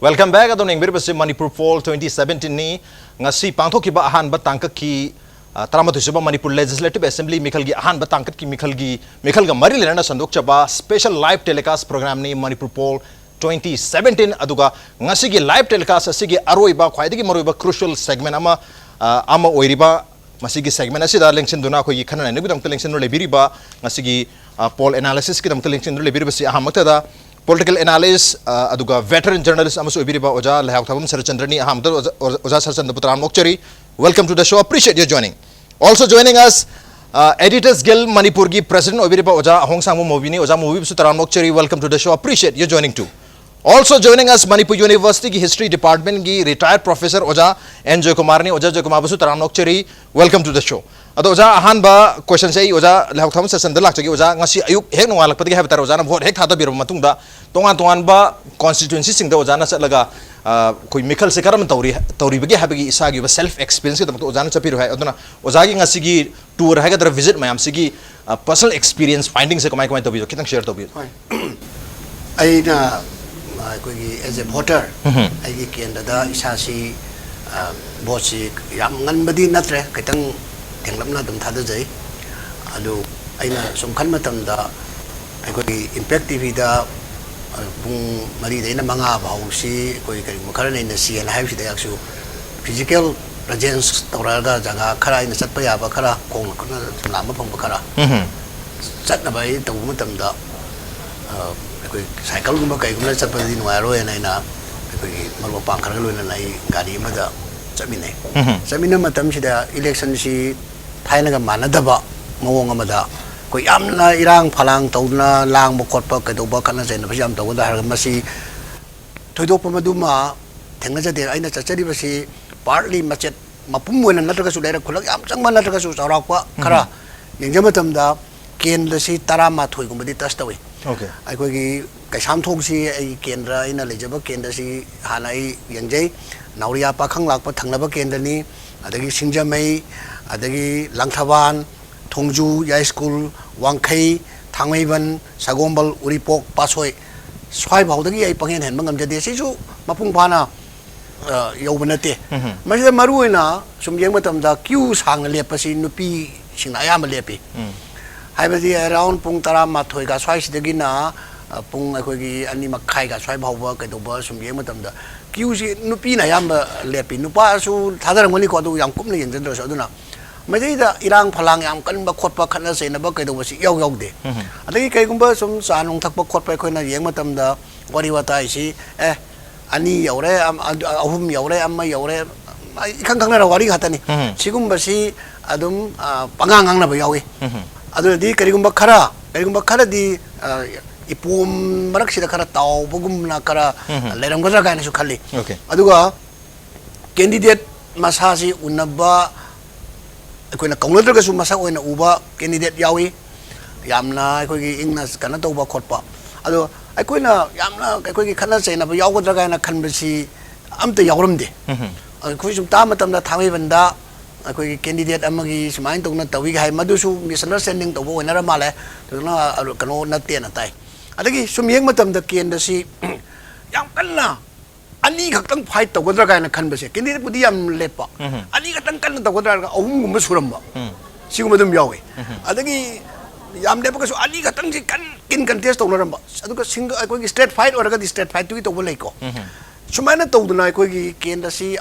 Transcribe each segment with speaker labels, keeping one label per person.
Speaker 1: Welcome back. Adon Engbir basi Manipur Poll 2017 ni ngasi pangthok ba ahan ba tangkat ki taramatu suba Manipur Legislative Assembly mikhal gi ahan ba tangkat ki mikhal ga mari lena sandok chaba special live telecast program ni Manipur Poll 2017 aduga ngasi gi live telecast asigi aroi ba khwaidigi maroi ba crucial segment ama oiriba masigi segment asida lengchen duna ko yi khana ne gudam lengchen no lebiri ba ngasi gi poll analysis ki dam lengchen no lebiri basi ahamata da political analyst aduga veteran journalist amasu ibiriba oja LEIHAIOTHABAM SARATCHANDRA ni ahamda oja SARATCHANDRA putran mokchari. Welcome to the show. Appreciate your joining. Also joining us Editors Guild Manipur gi president ibiriba oja hongsangmu MOBI ni oja MOBI putran mokchari. Welcome to the show. Appreciate your joining too. Also joining us Manipur University ki history department gi retired professor oja JOYKUMAR ni oja JOYKUMAR putran mokchari. Welcome to the show. Ado oja ahan ba question say oja LEIHAIOTHABAM SARATCHANDRA lakchagi oja ngasi ayuk hek nongwalak patigi habitar oja na vote hek thada biro matungda tongan ba constituency singda oja na chatlaga koi mikhal se karam tawri bagi habagi isagi ba self experience ke tamto oja na chapiru hai aduna oja gi ngasi gi tour hai ga visit mayam sigi personal experience findings se kamai tabi kitang share tabi
Speaker 2: ai na koi gi as a voter ai gi kenda da isasi bosi yam ngan badi natre kitang thenglamna dum thada jai adu aina somkhan matam da ai impact tv da bung mari deina manga bausi koi kari mukhara nei na sian hai si da yaksu physical presence tawraga jaga khara ina chatpa ya ba khara kong na lama phang ba khara chat na bai taw matam da koi cycle gumba kai gumna chatpa di nuai ro na ina koi malo pang khara lo na nai gari ma da chamina matam si da election si thaina ga manadaba mawong amada ko yamna irang phalang tawna lang mo khotpa kaidoba kana jaina bajam tawda har masi thoidok pamaduma thengna jade aina chachari basi partly machet mapum wena natraga su lera khulak yam changma natraga su chawrakpa khara yengjama tamda kendra si tarama thoi gumbadi tas tawi okay ai ko gi kaisam thong si ai kendra ina lejaba kendra si hanai yengjai nauriya pakhang lakpa thangnaba kendra ni adagi singjamai adagi langthaban thongju yai school wangkhai thangmeiban sagombal uripok pasoi swai baudagi ai pangen hen mangam jade sisu mapung phana yaubanate masida maruina sum yeng matam da queue sang lepasi nupi sing ayam lepi haibadi around pung tara mathoi ga swai sidagi na pung akogi ani makhai ga swai bauba kaidoba sum yeng matam da queue si nupi na yam lepi nupa su thadarangoni ko du yam kumna yengdra so aduna Madida irang phalang yam kan ba khotpa khana se na ba kai do si yaw yaw de adagi kai gumba sum sanung thakpa khotpa khoina yeng matam da wari watai si ani yaure ahum yaure amma yaure ikhang khang na wari hatani sigumba si adum pangang ang na ba yawi adu di kari gumba khara di ipum marak sida khara taw bugum na khara leram gadra kai na su khalli aduga candidate masasi unaba akoina kaunadra ga su masa oina uba candidate yawi yamna akogi ingna kana tawba khotpa ado akoina yamna akogi khana chaina ba yawgadra ga na khanbasi amta yawramde akoi sum ta matamda thamai banda akogi candidate amagi sumain tawna tawi ga hai madusu misunderstanding tawbo oina ra male tuna kano natte na tai adagi sum yeng matamda kenda si yam kanna ani khakang fight tawgadra ga na khanbase candidate budi yam lepa ani khakang kan tawgadra ga ahum gumba suramba siguma dum yawe adagi yam lepa ka su ani khakang si kan kin contest tawramba aduga single akogi straight fight oraga di straight fight tu tawbo leiko sumaina tawduna akogi kenda si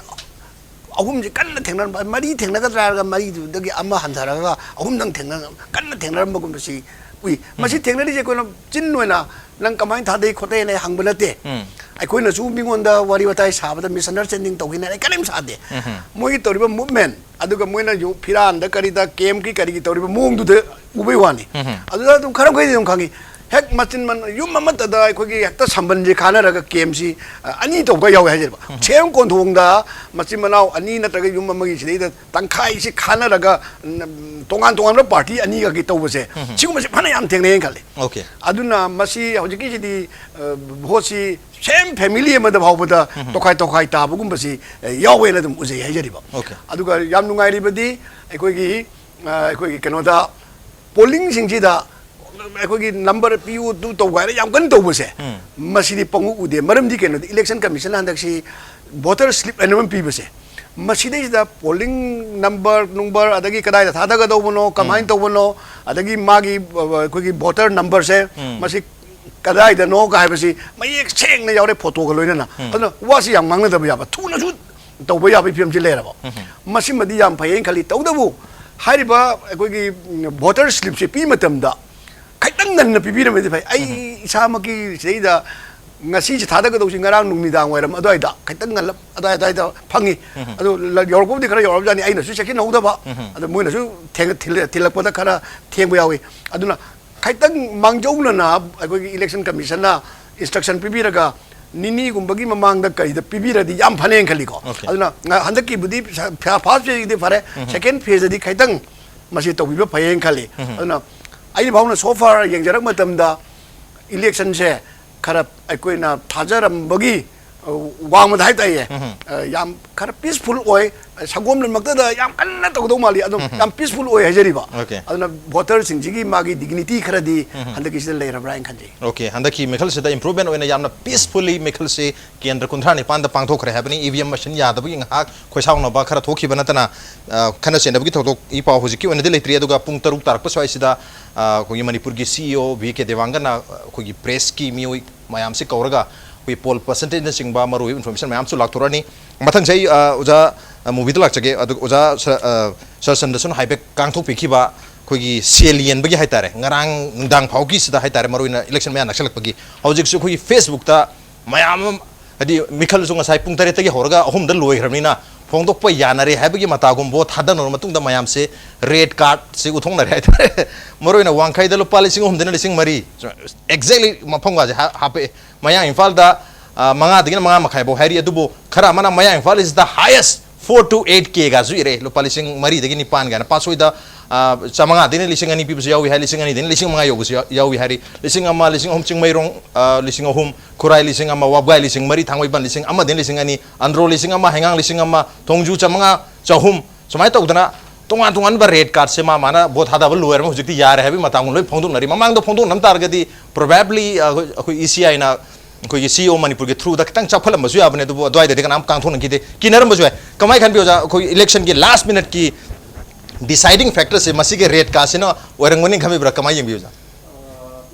Speaker 2: ahum ji kan thengna mari thengna ga ga mari dagi amma hanthara ga ahum dang thengna kan thengna gumba si ui masi thengna ri je ko chin noina nang kamai thadei khote ne hangbulate aikoina su mingonda wari watai sabada misunderstanding tawina ai kanem sade moi toriba movement aduga moina yu phiran da karida kem ki kari ki toriba mong du de ubai wani aduga dum kharam kai dum khangi hek machin man yum mamata da aikogi hekta samban je khana raga kem si ani to ga yaw hajer ba chem kon thongda machin manau ani na taga yum mamagi si da tangkhai si khana raga tongan ra party ani ga ki tawbase sigum si phana yam thengne khale okay aduna masi hojiki si di bhosi same family ma da bawbada tokai ta bugum basi yawe na dum uje hajeri ba okay aduga yam nungai ri badi aikogi kanoda polling sing ji da ꯑꯩꯈꯣꯏꯒꯤ number ꯄꯤꯌꯨ to ꯇꯧꯕ ꯍꯥꯏꯅ ꯌꯥꯝ ꯀꯟꯅ ꯇꯧꯕꯁꯦ ꯃꯁꯤꯗꯤ ꯄꯪꯎ ꯎꯗꯦ ꯃꯔꯝꯗꯤ ꯀꯩꯅꯣꯗꯤ ꯏꯂꯦꯛꯁꯟ ꯀꯃꯤꯁꯟ ꯍꯟꯗꯛꯁꯤ ꯚꯣꯇꯔ ꯁ꯭ꯂꯤꯞ ꯑꯅ ꯑꯃ ꯄꯤꯕꯁꯦ ꯃꯁꯤꯗꯩꯁꯤꯗ ꯄꯣꯂꯤꯡ ꯅꯝꯕꯔ ꯑꯗꯒꯤ ꯀꯗꯥꯏꯗ ꯊꯥꯗꯒꯗꯧꯕꯅꯣ ꯀꯃꯥꯏꯅ ꯇꯧꯕꯅꯣ ꯑꯗꯒꯤ ꯃꯥꯒꯤ ꯑꯩꯈꯣꯏꯒꯤ ꯚꯣꯇꯔ ꯅꯝꯕꯔꯁꯦ ꯃꯁꯤ ꯀꯗꯥꯏꯗꯅꯣ ꯍꯥꯏꯕꯁꯤ ꯃꯌꯦꯛ ꯁꯦꯡꯅ ꯌꯥꯎꯔꯦ ꯐꯣꯇꯣꯒ ꯂꯣꯏꯅꯅ ꯑꯗꯨꯅ ꯋꯥꯁꯤ ꯌꯥꯝ ꯉꯥꯡꯅꯗꯕ ꯌꯥꯕ ꯊꯨꯅꯁꯨ ꯇꯧꯕ ꯌꯥꯕꯒꯤ ꯐꯤꯕꯝꯁꯤ ꯂꯩꯔꯕ ꯃꯁꯤꯃꯗꯤ ꯌꯥꯝ ꯐꯩꯌꯦꯅ ꯈꯜꯂꯤ ꯇꯧꯗꯕꯨ ꯍꯥꯏꯔꯤꯕ ꯑꯩꯈꯣꯏꯒꯤ ꯚꯣꯇꯔ ꯁ꯭ꯂꯤꯞꯁꯦ ꯄꯤ ꯃꯇꯝꯗ ꯈꯤꯇꯪ ꯉꯟꯅ ꯄꯤꯕꯤꯔꯝꯃꯗꯤ ꯐꯩ ꯑꯩ ꯏꯁꯥꯃꯛꯀꯤ ꯁꯤꯗꯩꯗ ꯉꯁꯤꯁꯦ ꯊꯥꯗꯒꯗꯧꯁꯤ ꯉꯔꯥꯡ ꯅꯨꯃꯤꯗꯥꯡ ꯋꯥꯏꯔꯝ ꯑꯗꯨꯋꯥꯏꯗ ꯈꯤꯇꯪ ꯉꯜꯂꯞ ꯑꯗꯨꯋꯥꯏꯗ ꯐꯪꯉꯤ ꯑꯗꯨ ꯌꯧꯔꯛꯄꯕꯨꯗꯤ ꯈꯔ ꯌꯧꯔꯕꯖꯥꯠꯅꯤ ꯑꯩꯅꯁꯨ ꯆꯦꯛꯁꯤꯟꯍꯧꯗꯕ ꯑꯗꯨ ꯃꯣꯏꯅꯁꯨ ꯊꯤꯜꯂꯛꯄꯗ ꯈꯔ ꯊꯦꯡꯕ ꯌꯥꯎꯏ ꯑꯗꯨꯅ ꯈꯤꯇꯪ ꯃꯥꯡꯖꯧꯅꯅ ꯑꯩꯈꯣꯏꯒꯤ ꯏꯂꯦꯛꯁꯟ ꯀꯃꯤꯁꯟꯅ ꯏꯟꯁꯇ꯭ꯔꯛꯁꯟ ꯄꯤꯕꯤꯔꯒ ꯅꯤꯅꯤꯒꯨꯝꯕꯒꯤ ꯃꯃꯥꯡꯗ ꯀꯩꯗ ꯄꯤꯕꯤꯔꯗꯤ ꯌꯥꯝ ꯐꯅꯦꯅ ꯈꯜꯂꯤꯀꯣ ꯑꯗꯨꯅ ꯍꯟꯗꯛꯀꯤꯕꯨꯗꯤ ꯐꯥꯔꯁ ꯐꯦꯖꯒꯤꯗꯤ ꯐꯔꯦ ꯁꯦꯀꯦꯟ ꯐꯦꯖꯗꯗꯤ ꯈꯤꯇꯪ ꯃꯁꯤ ꯇꯧꯕꯤꯕ ꯐꯩꯌꯦꯅ ꯈꯜꯂꯤ ꯑꯗꯨꯅ ꯑꯩꯅ ꯐꯥꯎꯅ ꯁꯣꯐꯥꯔ ꯌꯦꯡꯖꯔꯛ ꯃꯇꯝꯗ इलेक्शन से खरा अकोइना थाजरमबगी वांगमदा हाइताये याम खरा पीसफुल ओय सगोम लमक्तदा याम कन्ना तगदो माली अदुम याम पीसफुल ओय हजरिबा अदुना वोटर सिंजिगी मागी डिग्निटी खरादी हंदकी से लेरब्रा इन खंजे
Speaker 1: ओके हंदकी मेखल से द इंप्रूवमेंट ओइना यामना पीसफुली मेखल से केंद्र कुंद्रा निपान द पांगथोखरे हाबनी ईवीएम मशीन यादबगी हाक खोसावना बा खरा थोखि बनतना खना सेनबगी थोथोक ई पाव हुजिकी ओइना दे लेत्रि अदुगा पुंग 3 तारक पसवाइसिदा कोई मणिपुर की सीईओ वीके देवांगना कोई प्रेस की मियोई मयाम से कौरगा कोई पोल परसेंटेज न सिंगबा मरु इन्फॉर्मेशन मयाम सु लाक्तोरानी मथंग sei ओजा मूवी तो लाक्चगे अदु ओजा सरसंदसन हाइबे कांगथोक पिखिबा कोई सेलियन बगी हाइतारे ngarang nungdang phauki sida haitare maruina election maya naksalakpagi hojik su khoi facebook ta mayam adi mikhal sunga sai pung tare tagi horga ahum da loi hrabnina phongdok pa yanare haibagi matagum bo thada nor matung da mayam se red card se uthong na haitare maruina wangkhai da lupali sing hum dena lising mari exactly mapongwa je hape maya imphal da manga dingina manga makhai bo hairi adubo khara mana maya imphal is the highest 4 to 8k ga zuire lupali sing mari dagi ni pan ga na pasoi da chamanga dine lising ani pibu yawi hai lising ani dine lising manga yobu yawi hari lising ama lising hom chingmai rong lising hom kurai lising ama wabgai lising mari thangoi ban lising ama dine lising ani andro lising ama hengang lising ama thongju chamanga chahum somai tawdana tongan tongan ba red card se ma mana bot hada ba lower ma hujikti yar habi matang loi phongdung nari mamang do phongdung nam tar gadi probably koi ECI na कोई CEO Manipur के through the कितंग चफल मजु याबने दु द्वाइ दे नाम कांथोन किदे किनरम बजु है कमाई खान बियोजा कोई election के last minute की डिसाइडिंग फैक्टर से मसी के रेट का सिनो वरंगवनी खमी ब्रा कमाई यम बियोजा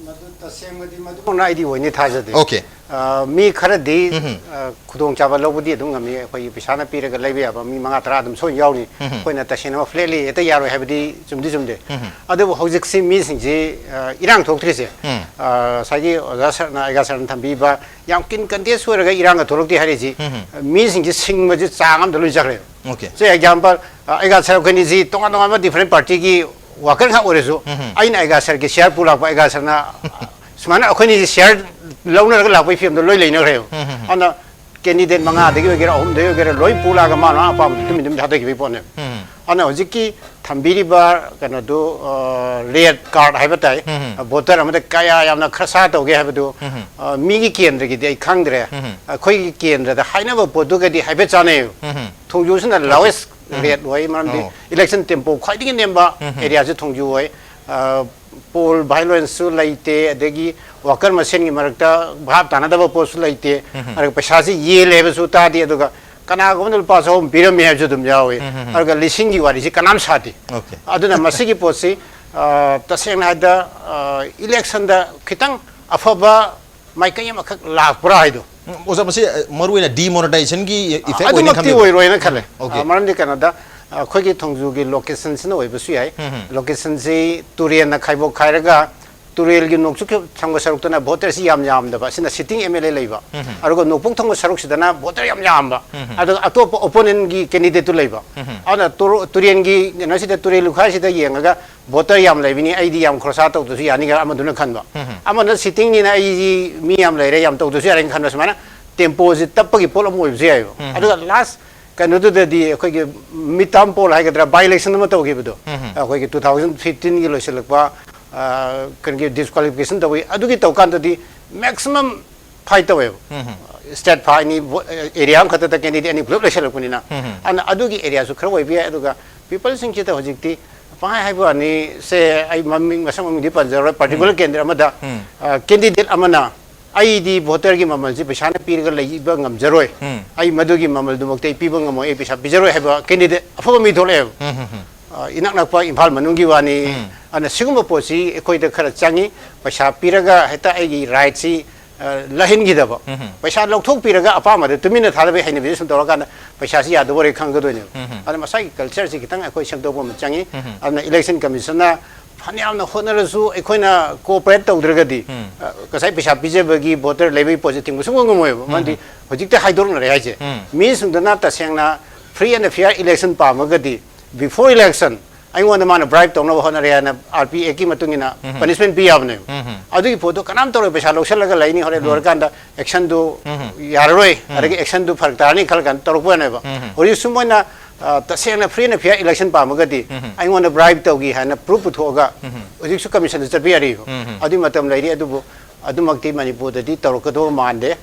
Speaker 2: मदु तसेंगदी मदु नाइदी होइने थाजदे
Speaker 1: ओके
Speaker 2: मी खरदी खुदोंग चाबा लौबदी दुंग मी कोई पिसाना पीरगा लैबे याबा मी मंगा तरा दम सो यावनी कोइना तसेना फ्लेली एता यारो हैबदी जुमदी जुमदे अदबो हौजिकसि मी सिंजी इरांग थोक्त्रिसे सागी ओजासरना एगासरन थंबीबा याम किन कंटेस होरगा इरांग थोरक्ति हारिजी मी सिंजी सिंगमजि चांगम दलुइ जखरे
Speaker 1: ओके
Speaker 2: से एग्जांपल एगासर कनि जी तोंगा तोंगा डिफरेंट पार्टी की वाकर खा ओरेसु आइना एगासर के शेयर पुलाक एगासरना सुमाना अखोनी शेयर लौनरगा लापै फिमदो लोइ लेनग्रे अना कैंडिडेट मंगा दगी वगैरह अहम दगी वगैरह लोइ पुलागा माना अपाम तुम थादगी बि पोने अना हजिकी थंबीरिबा कनो दो रेड कार्ड हाइबताय वोटर अमदे काया यामना खरसा तोगे हाइबदो मीगी केंद्र की दे खंगद्रे अखोई केंद्र दा हाइनबो पोदुगदी हाइबे चाने थोंजुसना लावेस्ट रेड वय मानदि इलेक्शन टेम्पो खाइदिगे नेम्बा एरिया जे थोंजु वय पोल वायलेंस लाइते अदगी वाकर मशीन की मरकता भाव तानादब पोस्ट लाइते अर पैसा से ये लेबसु तादि अदुगा कनागोम लुपा सो बिरम है जो तुम जाओए अर लिसिंग की वारी से कनाम साथी अदुना मसी की पोसी तसेंग हादा इलेक्शन दा खितंग अफबा माइकय मख लाखपुरा हाइदो
Speaker 1: ओजा मसी मरुइना डिमोनेटाइजेशन की इफेक्ट
Speaker 2: ओइने खमे ओइ रोइना खले मरम दि कनादा अखोगी थोंजुगी लोकेशन सिन ओइबसु याय लोकेशन से तुरियन ना खाइबो खाइरगा तुरेल की नोकचुक थंग सरुक्तना वोटर सि याम याम दबा सिना सिटिंग एमएलए लेबा अरगो नोपुंग थंग सरुक सिदना वोटर याम याम बा अद अतोप ओपोनेंट की कैंडिडेट तु लेबा अना तुरियन की नसिदा तुरेल लुखा सिदा येंगा वोटर याम लेबिनी आईडी याम खरसा तो दुसु यानिगा अमदुना खनबा अमना सिटिंग नि ना आईजी मी याम लेरे याम तो दुसु यारिन खनबा समाना टेम्पो जि तपगी पोल मोइबजे आयो अदुगा लास्ट कनोदुददी अखोगी मिटाम पोल हाइगद्रा बाय इलेक्शन म तोगिबदो अखोगी 2015 की लोइसलकबा कनगे डिस्क्वालिफिकेशन तवे अदुगी तौकांददी मैक्सिमम फाइट तवे स्टेट फाइनी एरिया हम खतता कैंडिडेट अनि ग्रुप लेसलकनिना अन अदुगी एरिया सु खर वइबे अदुगा पीपल सिंग चिता होजिकती
Speaker 3: पाए है बानी से आई मम्मी मसंग मम्मी दी पंजर पर्टिकुलर केंद्र मदा कैंडिडेट अमना आई दी वोटर की ममल से पैसा ने पीर कर लई बंगम जरोय आई मधु की ममल दुमकते पी बंगम ए पैसा बिजरोय है बा कैंडिडेट अफो मी थोले इनाक नकपा इम्फाल मनुंगी वानी अन सिगुम पोसी एकोई द खरा चांगी पैसा पीरगा हेता आई राइट सी लहिनगी दब पैसा लौथोक पीरगा अपा मद तुमिन थालबे हैने बिस तोरा कान पैसा सी याद बोरे खंगदोने अन मसाई कल्चर सी खितंग एकोई संगदोब म चांगी अन इलेक्शन कमीशन ना फनियाम होनरसु एकोइना कोऑपरेट तौद्रगदी कसाई पैसा पिजेबगी वोटर लेबी पॉजिटिव मुसुंगमोय मंदी होजिकते हाइदोरन रे हाइजे मी सुंदना तसेंगना फ्री एंड फेयर इलेक्शन पामगदी बिफोर इलेक्शन अइवन मान ब्राइब तौन होनरे ना आरपीए की मतुंगिना पनिशमेंट पी याबने अदुगी फोटो कनाम तौर पैसा लौसलगा लाइनी होरे लोर कांदा एक्शन दो यारोय अरगे एक्शन दो फरक तारनी खलगन तौरपनेबा होरि सुमोना तसेंगना फ्री एंड फेयर इलेक्शन पामगदी अइवन ब्राइब तौगी हाना प्रूफ पुथोगा होजिकसु कमीशन चरपी यारी अदु मतम लाइरी अदुबो अदुमक्ति मणिपुर ददी तौरकदो मानदे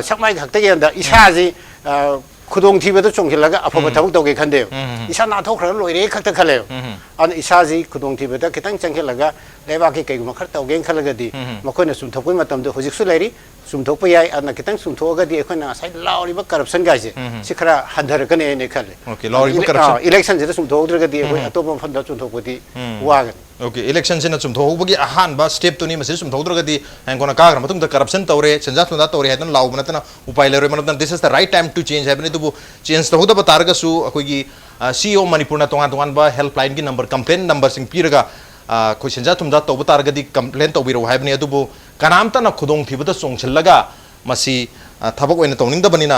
Speaker 3: सकमाई खक्ते यंदा इसाजी खुदोंग थीबद चोंखिलगा अफब थबक तौगे खंदे इसा नाथोखर लोइरे खक्ता खले अन इसाजी खुदोंग थीबद खितंग चंखिलगा लेबाकी कईगुम खर तौगे खलगदी मखोइना सुमथोपै मतमदो होजिकसु लाइरी सुमथोपै याय अन खितंग सुमथोगदी एखोइना साइ लाउरिबा करप्शन गाइसे सिखरा हंधरकने ने खले ओके लाउरिबा करप्शन इलेक्शन जे सुमथोगद्रगदी एखोइ अतोप फंदा चुनथोपदी वागन
Speaker 1: ओके इलेक्शन से चुमथोबगी अहानबा स्टेप तुनी मसे चुमथोद्रगदी हैंगोना काग्र मतुंग करप्शन तौरे सेंजा तुंदा तौरे हैदन लाउ मनतना उपाय लेरे मनतना this is the right time to change हैबने दुबु चेंज तहोद बतारगसु अखोगी सीओ मणिपुर ना तोंगा तोंगान बा हेल्पलाइन की नंबर कंप्लेन नंबर सिंग पीरगा खो सेंजा तुंदा तौब तारगदी कंप्लेन तौबिरो हैबने दुबु कनामता ना खुदोंग थिबदा चोंगछलगा मसी थबक ओइना तौनिंगदबनिना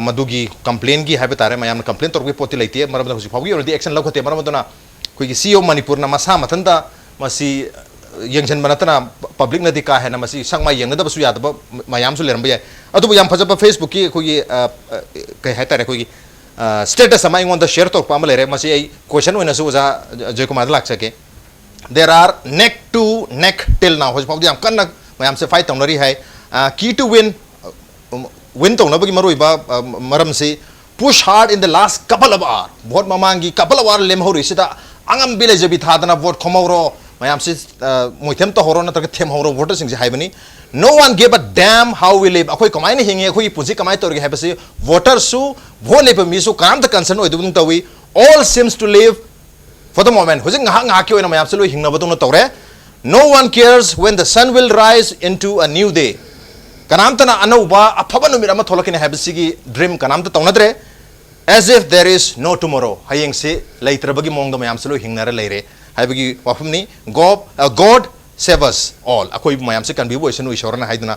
Speaker 1: मदुगी कंप्लेन की हैबे तारे मयाम कंप्लेन तौरगे पोति लेते मरमदा हुसि फावगी ओरदी एक्शन लखोते मरमदना कोई सीओ मणिपुर मसा मथंदा मसी यंगजन बनतना पब्लिक नदी का है ना मसी संगमा यंगदबसु यादब मयामसु लेरंब याय अदुबु याम फजब फेसबुक की कोई कह है तारे कोई स्टेटस अमा इंगोंदा शेयर तो पाम लेरे मसी क्वेश्चन ओइनसु ओजा जयकुमार लाग सके there are neck to neck till now होज याम कन्ना मयाम से फाइट तौनरी है की टू विन तौनबगी मरोइबा मरम से push hard in the last couple of hour vote ममांगी कपल ऑफ आवर लेमहोरि सिदा आंगम बिलेज भी थादना वोट खमौरो मयाम से मोइथेम तो होरो नतर थेम होरो वोटर सिंग हाइबनी no one give a damn how we live अखोई कमाई हिंगे अखोई पुंजी कमाई तौरगे हाइबसे वोटर सु भो लेब मिसु काम त कंसर्न ओइदुं तवी all seems to live for the moment होजिंग ngah ki oina mayam se loi hingna badung tawre no one cares when the sun will rise into a new day kanam tana anauba aphaba numit ama tholakine haibsi gi dream kanam ta tawnadre as if there is no tomorrow hayeng se leitrabagi mong da mayam se loi hingnara leire haibagi wafumni god save us all akoi mayam se kan bi bo isenu ishorana haiduna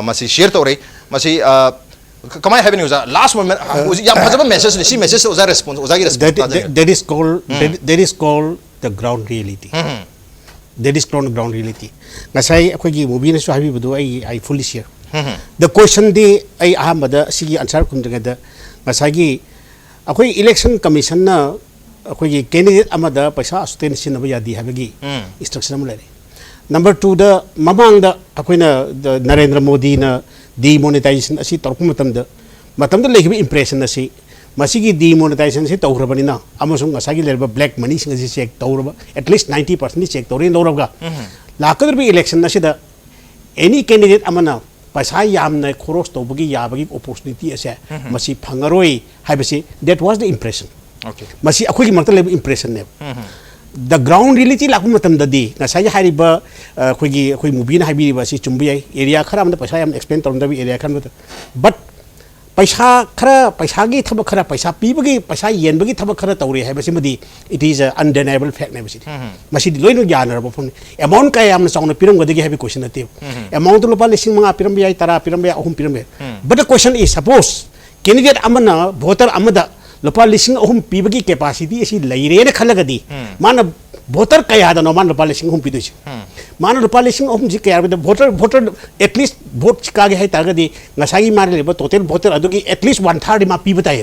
Speaker 1: masi share tawre masi kamai having user last moment yam phajaba message ni si message user response user gi response
Speaker 2: that is called the ground reality that is called ground reality ngasai akoi gi movie na su habi budu I fully share the question di ai ahamada sigi answer kumdaga da ngasai gi akoi election commission na akoi gi candidate amada paisa sustain sinaba yadi habagi instruction am lere number 2 da mamang da akoi na Narendra Modi na demonetization asi torku matam da lehibi impression asi masigi demonetization si tawrabanina amasung asagi lerba black money sing asi check tawraba at least 90% check tawrin lawrabga lakadr bi election asi da any candidate amana paisa yamna khoros tawbagi yabagi opportunity ase masi phangaroi haibasi that was the impression okay masi akoi gi makta lebi impression ne the ground reality lakum matam dadi ngasai hariba khoi movie na habi ba si chumbi area khara am da paisa yam explain tawm da bi area khan but paisa khara paisa gi thaba khara paisa pibagi paisa yenbagi thaba khara tawri hai basi madi it is a undeniable fact ne basi masi loino gyanar ba phone amount ka yam na sauna piram gadagi habi question ate amount lo pa lising mga piram bi ai tara piram bi ahum piram bi but the question is suppose candidate amana voter amada lupa lising ahum pibagi capacity asi leire ne khalagadi mana voter kaya da no man lupa lising ahum pidu mana lupa lising ahum ji kaya voter at least vote ka ge hai targadi ngasagi mare le total voter adugi at least 1/3 ma pi batai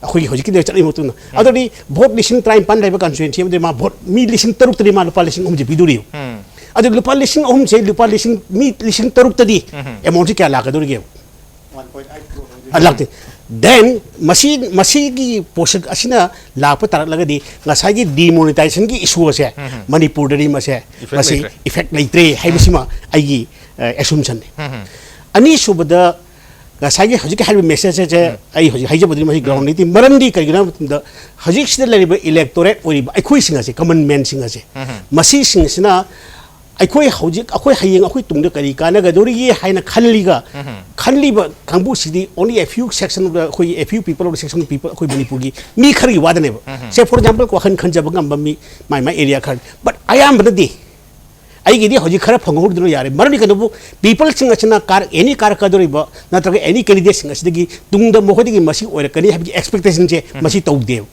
Speaker 2: akoi hojiki de chali motuna adodi vote lising try pan le ba constituency ma vote mi lising taruk tadi ma lupa lising ahum ji piduri adu lupa lising ahum se lupa lising mi lising taruk tadi amount ji kya la ka duri ge 1.8 crore alagte then masi ki portion asina lakpa tarak lagadi ngasai gi demonetization ki issue ase Manipur dari mase masi effect laitre haibisima aigi assumption ani subada ngasai gi hojik halbi message je ai hojik haije bodri masi ground niti marandi karigina da hojik sida lariba electorate ori aikhui singa se common man singa se masi singa sina aikoi hojik akoi hayeng akoi tungda kari kana ga dori ye haina khanliba kangbu sidi only a few section of the a few people of the section of people akoi Manipur gi mi khari wadane say for example ko khan jab ngam mi my area khan but I am the ai gi di hojik khara phangor dro yare marani kanu people sing achna car any car ka dori ba natraga any candidate sing asdagi tungda mokhodi masi oira kani habi expectation je masi tawde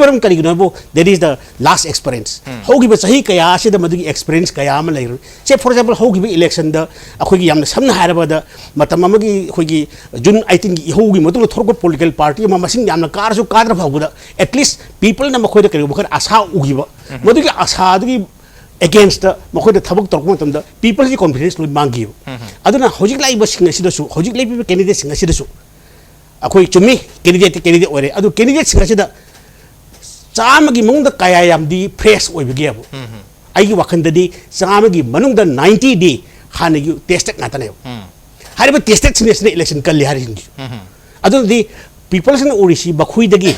Speaker 2: baram kali gna bo there is the last experience hogi ba sahi kaya ase da madagi experience kaya ma lai say for example hogi ba election da akoi gi yamna samna haraba da matam amagi hogi June 18 gi hogi matu thorko political party ma masing yamna car su kadra phawda at least people na makhoi da kari bukhar asa ugi ba madagi asa dagi against the Mokoda Tabuk Torkum, the people's confidence will mangi. I don't know how you like was Singasidasu, how you like candidates in Asidasu. A quick to me, candidate or other candidates in Asida. Samagi Mung the Kayam the press will be given. I give a candidate, Samagi Manung the 90 day, Hana you tested Nathaniel. Had ever tested in this election, Kali Haring. I don't the people in Orishi, Bakui the gate.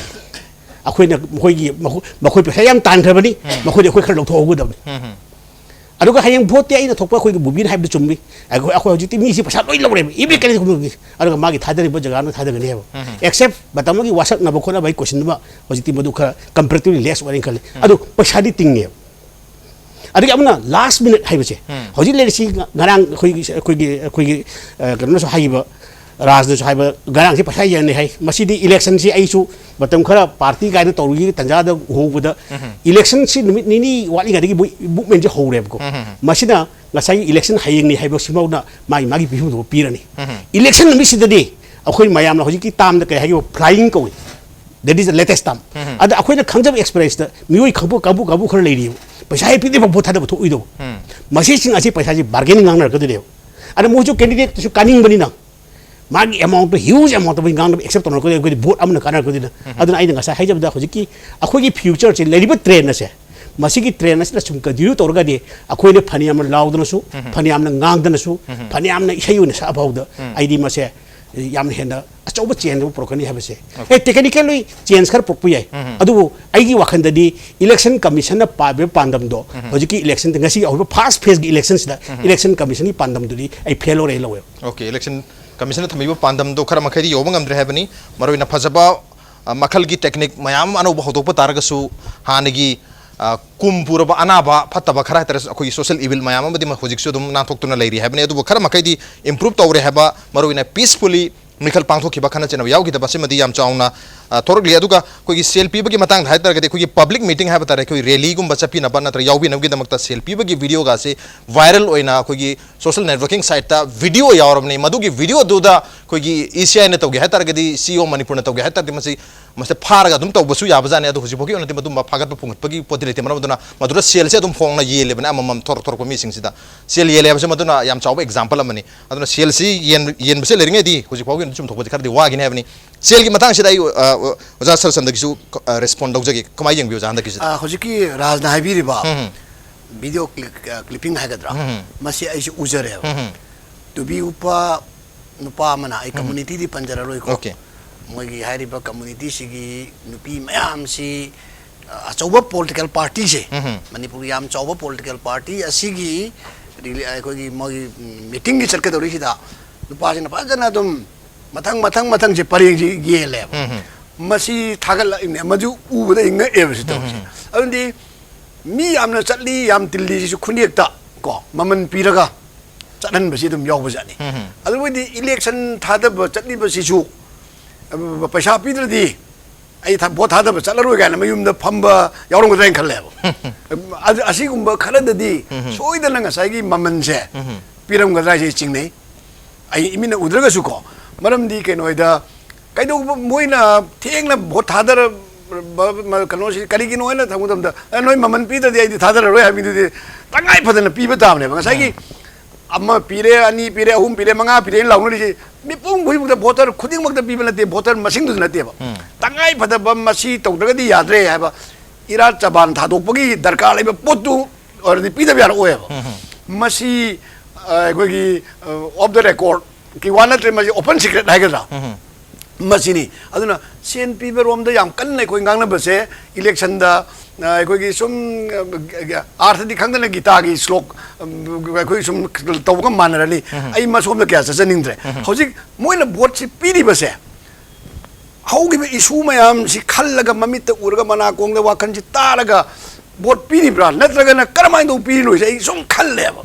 Speaker 2: Aku nak makoi hayam tan karbani makoi aku kerja lokto ogu dam. Aduh kau hayam vote ya ini thokpa koi bubin hayam tu cumbi. Aku jadi misi pasal loi lor ibu kali aku aduh magi thada ribu jagaan thada gani habo. Except batamu ki wasak na bukona baik question ba jadi madu ka comparatively less waring kali. Aduh pasal di tinggi. Aduh amna last minute hayam je. Jadi lagi si garang koi kerana so hayam Rajdu Sahib Garang Pasaya Hai Masidi election si Aisu Batam Kara party guide Tori Tanjada who with the election si Nini what you got to book menja Horebko Masina Lasai election Haying Hibosimoda my Maggie Pihu Pirani election miss the day Akwin Mayam Hojiki Tam the Kahayo flying going that is the latest time at the Akwina Kanjab Express the Mui Kabu her lady Pasai Pidi Botado to Udo Masising as if Pasaji bargaining on her good deal and the Mojo candidate to Canning Banina Magi amount of huge amount of income except on a good boat. I'm not going to I don't know. I have the Hojiki, a quick future, a little bit trainers. Masiki trainers, the Sumkadu Torgadi, a quick Paniam Loudanasu, Paniam Nangdanasu, Paniam Shayunas about the ID Mase, Yam Henda, a sober chain of Procani have a say. Technically, Chains Car Propia. Adu, I give Wakanda the election commission of Pabe Pandam do, Hojiki election, the Nasi over past phase elections, the election commission Pandam to the a pelo railway.
Speaker 1: Okay, election. Commissioner Thamibu Pandam do Karamakadi Yobangam Drehebani, Marina Pazaba, Makalgi technique, Mayam Ano Hotopa Targasu, Hanigi, Kumpuraba Anaba, Pataba characters, social evil Mayama, the Mahojixudum, Natokuna lady, Habane, Karamakadi, improved over Heba, Marina peacefully. Mikal Pangto Kibakana and Yauki the Basimadi Yam Chauna, Torgliaduka, Kugi sale people give Matang Hatter, Kugi public meeting have a religum Basapina Banata Yaubin of Gidamata sale people give video gase viral oina Kugi social networking site video Yaurame Madugi video do the Kugi Isia and Togi Hatargadi CEO Manipur Togi Hatar must Paragadum to Basu Yabazan to Husipoki on the Maduma Pagapung Pagi Potility Maduna Madura Sel Sedum Fong Yel and Amam Torco missing Sita Sel Yel Maduna Yam Chow example of money. I don't know CLC Yen Selling Eddie Husipoki to the wagon having Selgi Matang should I was asked some the respond to Kamayang views and the
Speaker 2: Hojiki Razna Habiriba video clipping Hagadra Masi Uzare to be Upa Nupamana, a community di Panjaro. Okay. Mogi Hariba community Sigi Nupi Mayam si a sober political party Manipur Yam sober political party a Sigi really I could meeting is circuit origida Nupas in a Pajanadum Matang Japari Yele Masi Tagal in Maju Uber everything. Only me I'm not sadly I'm till this Kunita go Maman Piraga Sadan Basidum Yobazani. Otherwise the election Tada Batli Basisu Pasha Peter D. I have bought other Salarugan, Mayum the Pamba, Yorong Rank level. Asigumba Kalada D. So the Langasagi Mamanse, Piram Gazaji Chingne. I mean Udragasuko, Madam D. Kenoida, Kaido Moina, Ting bought other Kanosi, Karigino, and I know Maman Peter, the other way, I mean, the Tangai for the people down there. amma pire ani pire ahum pire manga pire launu ri mi pung bui buk voter khuding mak pi bana te voter masing du na te ba tangai phada ba masi tawdaga di yadre ha ba ira chaban thadok pagi darkar lai ba potu or di pi da yar oe ba masi koi gi off the record ki wana tre masi open secret hai ga masini aduna CNP be rom da yam kan nei koi ngang na ba se election da koi gi sum arth di khang na gita gi slok koi sum taw ka man rani ai ma som da kya sa ning dre hojik moi na vote si pi di ba se how gi issue mayam si khal laga mamit ta urga mana kong da wakan ji taraga vote pi di bra natraga na karamai do pi lo sai sum khal le ba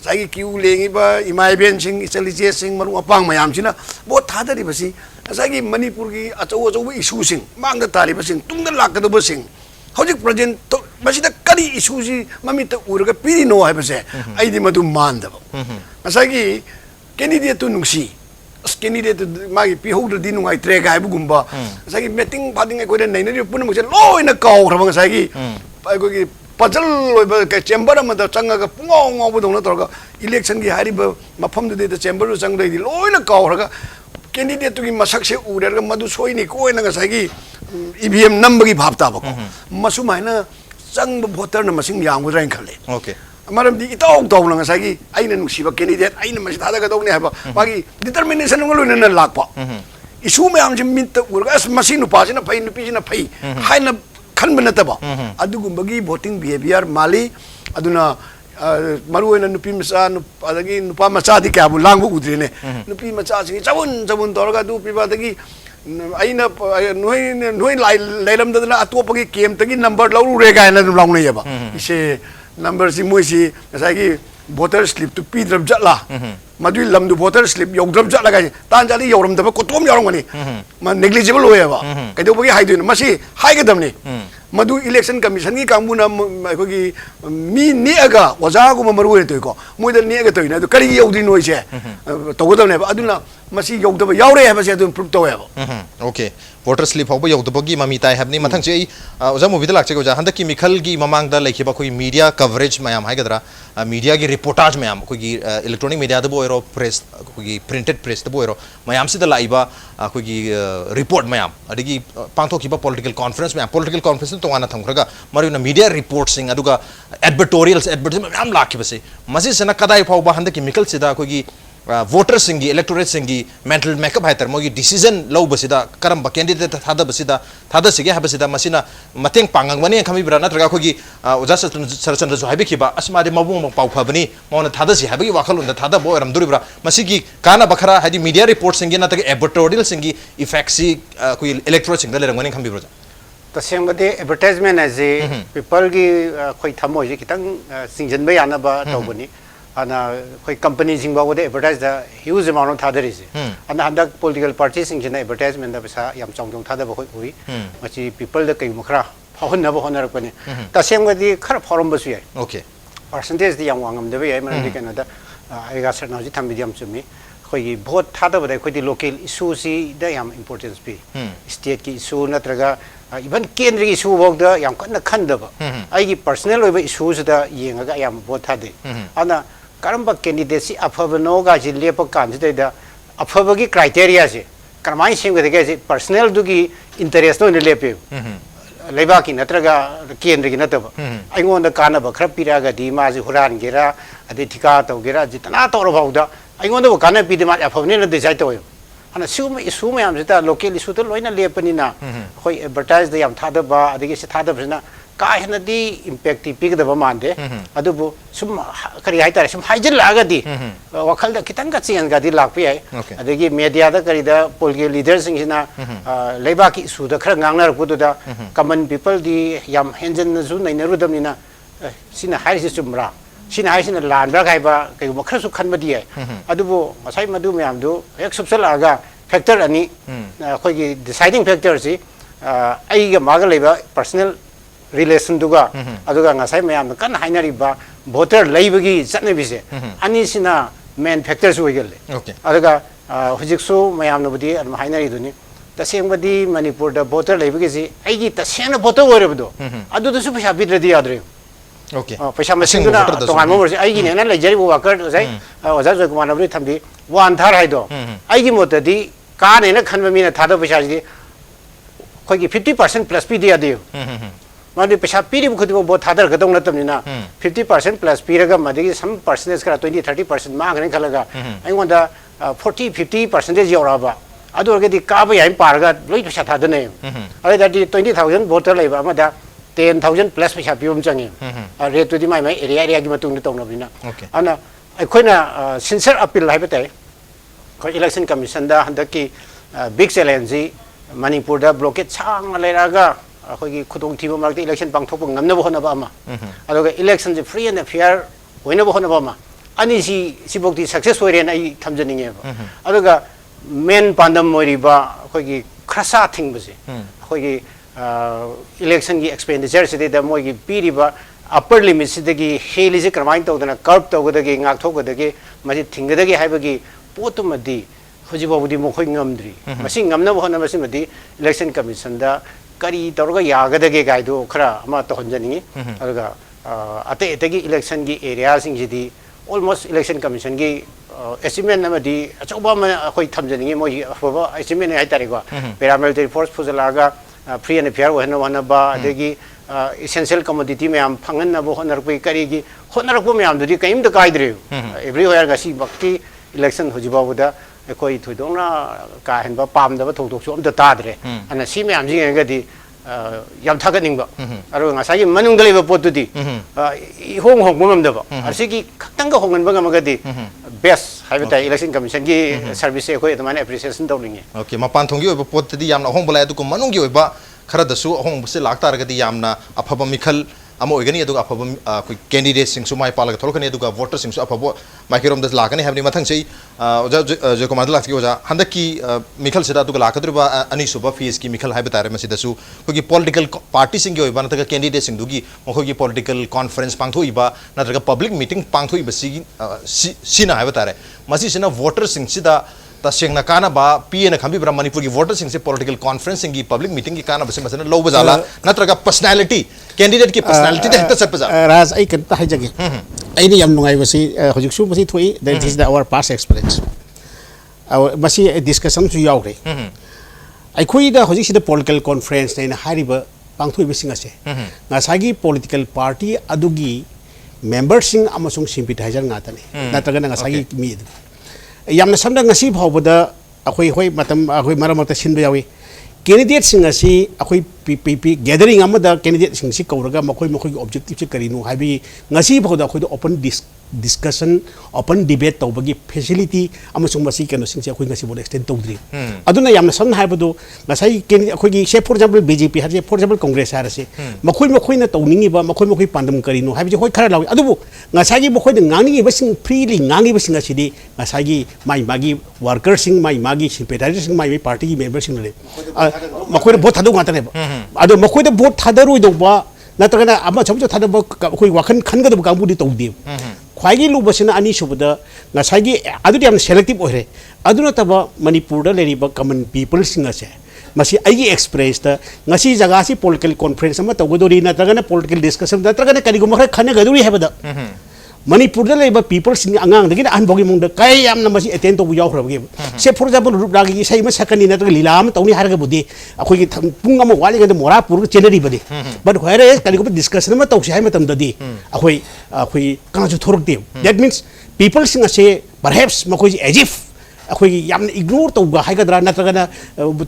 Speaker 2: sai ki u lengi ba imai ben sing isalije sing maru apang mayam sina vote thada ri ba si sai Manipur ki achau achau issue sing mang da tari ba sing tung da lak da ba sing hojik present to masida kari issue si mamit ta urga pi no hai ba se ai di madu man da ba sai ki candidate tu nungsi candidate magi pi ho di nungai tre ga bu gumba sai ki meeting phading ko nei nei pun mo se loi na kaw khra sai ki ko ki pajal loi ba ka chamber ma da changa ga pungong ngong bu dong na tor ga election ki hari ba mafam de da chamber chang dei di loi na kaw khra ga candidate tu ki masak se ure ga madu soi ni ko na ga sai ki EVM number ki bhap ta ba ko masu mai na chang ba voter na masing yang bu rain khale
Speaker 1: okay
Speaker 2: amaram di itaw taw na nga sagi ay na nung siba candidate ay na mas tada ka daw niya ba pagi determination ng luno na lakpa isu may am jim minta urga as masin upa sina pay nupi sina pay hay na kan banata ba adu gumbagi voting behavior mali aduna maru na nupi masa adagi nupa masa di kaya bu lang bu udri ne nupi masa singi cabun torga du piba dagi ay na nuhay laylam da na atwa pagi kem tagi number lauru rega na lang na yaba ise number si moi si nasagi voter slip tu pi drop jatla madui lam du voter slip yog drop jatla ga tan jali yoram da ko tom yorong ni ma negligible hoye ba kai do bagi haidu masi hai ga damni madu election commission gi kambuna ko gi mi ni aga waja gu maru to ko moi da ni aga to ina do kari yogdi noi se to go damne ba aduna masi yog da yaure ha ba se do proof to ba
Speaker 1: okay voter slip hobo yog dogi mami tai habni mathang che oja movie da lakche ko ja handa ki mikhal gi mamang da lekhiba koi media coverage mayam hai gadra media gi reportage mayam koi gi electronic media da boiro press koi gi printed press da boiro mayam si da laiba koi gi report mayam adigi pangtho ki ba political conference to wana thamkhraga mari na media reporting aduga advertorials mayam lakhi base masi sena kadai phau ba handa ki mikhal sida koi gi voters singi electorate singi mental makeup hai tar mogi decision low basida karam ba candidate thada basida thada sige ha basida masina mateng pangang bani khami brana traga khogi oja sarachandra jo haibe khiba asma de mabung pau khabani mona thada si haibe wakhal unda thada bo ram duri bra masigi kana bakhara hadi media report singi na ta advertorial singi effect si koi electorate sing da le rangani khami bra
Speaker 3: taseng bade advertisement as people gi khoi thamo ji kitang singjan ba yana ba tawbani ana koi company sing ba wode advertise the huge amount of thadari se ana handa political parties sing jena advertisement da pesa yam chong chong thada ba khoi uri machi people da kai mukhra phawon na ba honar ko ni ta seng di khar forum ba su yai
Speaker 1: okay
Speaker 3: percentage di yang wangam da ba yai man di kana da ai ga sarna ji tham medium chumi khoi vote thada ba da khoi di local issue si da yam importance bi state ki issue na traga even kendri issue bok da yam kan na khan da ba ai gi personal oi ba issues da yenga ga yam vote thade ana karamba candidate si aphabano ga ji lepa kan ji da aphabagi criteria si karmai sing ga ge personal du gi interest no ne lepe leba ki natraga kendri gi nataba ai ngon da kana ba khra pira ga di ma ji huran gera ade thika to gera ji tana to ro bau da ai ngon da kana pi de ma aphabne na de jai to ana sum issue ma yam ta local issue to loina lepani na khoi advertise da yam thada ba ade gi se thada bna ka hena di impact ti pig da ba mande adu bu sum kari hai tare sum haijil la ga di wakhal da kitang ka chen ga di lak pi ai ade gi media da kari da political leaders sing na leiba ki issue da khra ngang na ru du da common people di yam henjen na zu nai na ru dam ni na sina hai si sumra sina hai sina lan bra kai ba kai mo khra su khan ma di ai adu bu masai madu me am du ek sub sal aga factor ani khoi gi deciding factor si ai ga ma ga leiba personal relation duga aduga ngasai mayam kan hainari ba voter laibagi chatne bise ani sina main factors hoigel
Speaker 1: okay
Speaker 3: aduga hujiksu mayam no budi an hainari duni taseng badi manipur da voter laibagi si aigi tasena voter orebdo adu du su pisa bidradi adre
Speaker 1: Okay.
Speaker 3: पैसा मसिंगना तोंगान मोर से आइगी नेना लेजरी worker जाय ओजा Jaikumar नबरी थम्दी one Thar हाइदो आइगी मोतदी का नेना खनबा मीना थादो पैसा जी खोगी 50% plus P दिया दियो माने पैसा पीरी खुदिबो बो थादर गदों नतमनिना 50% प्लस पीरगा मदगी सम परसेंटेज करा 20-30% मांगने खलगा आइगोंदा 40-50% योराबा अदुरगदी काबा याम पारगा लोइ पैसा थादने अरेदादी 20,000 वोटर लेबा मदा 10,000 प्लस पैसा पीबम चंगे रेट तुदी माइ एरिया की मतुंग तौनबनिना अना अखोइना सिंसियर अपील हाइबताय खो इलेक्शन कमीशन दा हंदकी बिग चैलेंज मणिपुर दा ब्लॉकेट सांग लेरागा अखोगी खुदोंग थिबो मार्के election पांगथोप ngamnabo honaba ama adoga election je free and fair hoinabo honaba ama ani sibokti success hoire ai thamjaninge adoga main pandam moiriba akhoi khasa thingbusi akhoi election gi expenditure se da moi gi piriba upper limit se dagi heli je kramain tawdana curb tawdagi ngak thokdagi maji thingdagi haibagi potumadi hojibabudi mokhoi ngamdri masi ngamnabo honaba se madi election commission da करी तौरगा यागदगे गाइदो खरा अमा तोहंजनिंगी अरगा अते एतगी election की area सिंगजिदी almost election commission की एस्टिमेट नमदी अचौबा म अखोइ थमजनिंगी मोइ अफबा एस्टिमेट है तारेगो पैरामिलिटरी फोर्स फुजलागा फ्री एंड फेयर होहन वनबा अदगी एसेंशियल कमोडिटी मैम फंगन नबो होनरपै करीगी होनरपो मैम दुदी कइम द गाइद्रे एवरी वेयर गसी बक्ति इलेक्शन होजिबाबुदा कोई थोदोंना का हेनबा पामदबा थोदोकसु अमता ताद्रे अना सी मैम जिंगदी याम थागनिंगबा अरो ngасai manung daliba potudi hong hong momamdaba asigi khakhtanga honganba ngamagadi best haibata election commission gi service ko etmane appreciation tawninge
Speaker 1: okay mapan thongi oiba potdi yamna hong bolai adu ko manung gi oiba khara dasu hong se lakta ragadi yamna afaba mikhal amo oigani adu afaba koi candidate sing sumai palaga tholkani adu voter sing su afaba makirom das lakani habni mathang sei oja joykumar lakti oja handaki mikhal sida adu lakadriba ani suba fees ki mikhal haiba tare masi dasu koi political party sing gi oiba nataga candidate sing dugi mokoi political conference pangthoiba nataga public meeting pangthoiba sina haiba tare masi sina voter sing sida तसेंगना काना बा PN खंबी ब्रा मणिपुर की voter Singh से political conferencing की public meeting की काना बसे मसना लो बजाला नत्रगा personality candidate की personality दे तसर बजा
Speaker 2: राज आई कन ताइ जगे आई नि यम नुंगाई बसी हजिकसु बसी थोई that is the our past experience बसी डिस्कशन सु यावरे आई खोई दा हजिक सिदा पॉलिटिकल कॉन्फ्रेंस ने हारिबा पांगथोइ बसिंग असे नासागी political party अदुगी मेंबरसिंग अमसुंग सिंपिटाइजर नातने नत्रगा नासागी me यामना Samda ngasi phawbada akhoi hoi matam akhoi maramata sinba yawi candidate sing asi akhoi ppp gathering amada candidate sing si kauraga makhoi makhoi objective se karinu haibi ngasi phawda akhoi open discussion open debate tawbagi facility amasung masi kano sing se akhoi ngasi bod extend tawdri aduna yamna samna haibadu ngasai candidate akhoi gi say for example bjp har for example congress har se makhoi na tawningi ba makhoi pandam karinu haibi hoi khara lawi adubu ngasai gi makhoi ngangi ba sing freely ngangi ba sing asi di ngasai gi mai magi workers sing mai magi sympathizers sing mai party gi members sing le makhoi vote thadu ngata ne ado makhoi da vote thadaru do ba natragana ama chamcho thadaba akhoi wakhan khanga do kangbu di tawdi khwaigi lubasina ani subada ngasagi adu yam selective oire aduna taba manipur da leriba common people singa se masi aigi express ta ngasi jaga si political conference ma tawgodori natragana political discussion natragana kali gumra khana gaduri hebada manipur da leba people sing angang dagi an bogi mung da kai yam na masi attend to bu yaw khrabi se for example rup ragi sai ma sakani na to lilam tawni har ga budi akhoi gi pung am wali ga mora pur cheneri badi but where is kali go discussion ma taw sai ma tam dadi akhoi kana ju thorok de that means people sing say perhaps makhoi as if akhoi yam ignore to ga haigadra natragana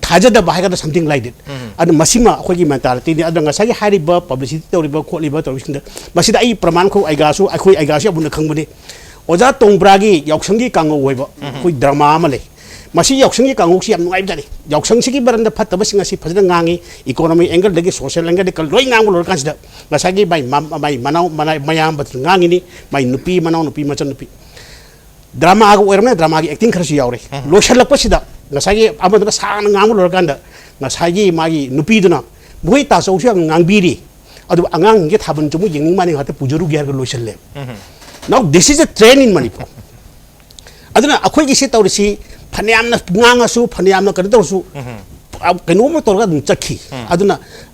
Speaker 2: thajada ba haigadra something like that and masima akhoi gi mentality ni adanga sai hariba publicity toriba kholiba torisinda masida ai praman kho aigasu akhoi aigasu abuna khangbani oja tongbragi yauksangi kango oiba khoi drama amale masi yauksangi kango si am nuai dani yauksangi si gi baranda phattaba singa si phajana ngangi economy angle dagi social angle dagi loi ngangu lor kansida masagi bai manau mayam bat ngangi ni bai nupi manau nupi machan nupi drama agu oirna drama gi acting kharsi yaure loshal lakpasida ngasagi amadu sang ngangu lor kanda ngasagi magi nupi duna boi ta so sha ngangbiri adu angang ge thaban chumu yenging mani hata pujaru gyar ga loshal le now this is a trend in manipur aduna akhoi gi se tawrisi phaniamna nganga su phaniamna kar tawsu
Speaker 4: कहीं तौर चखी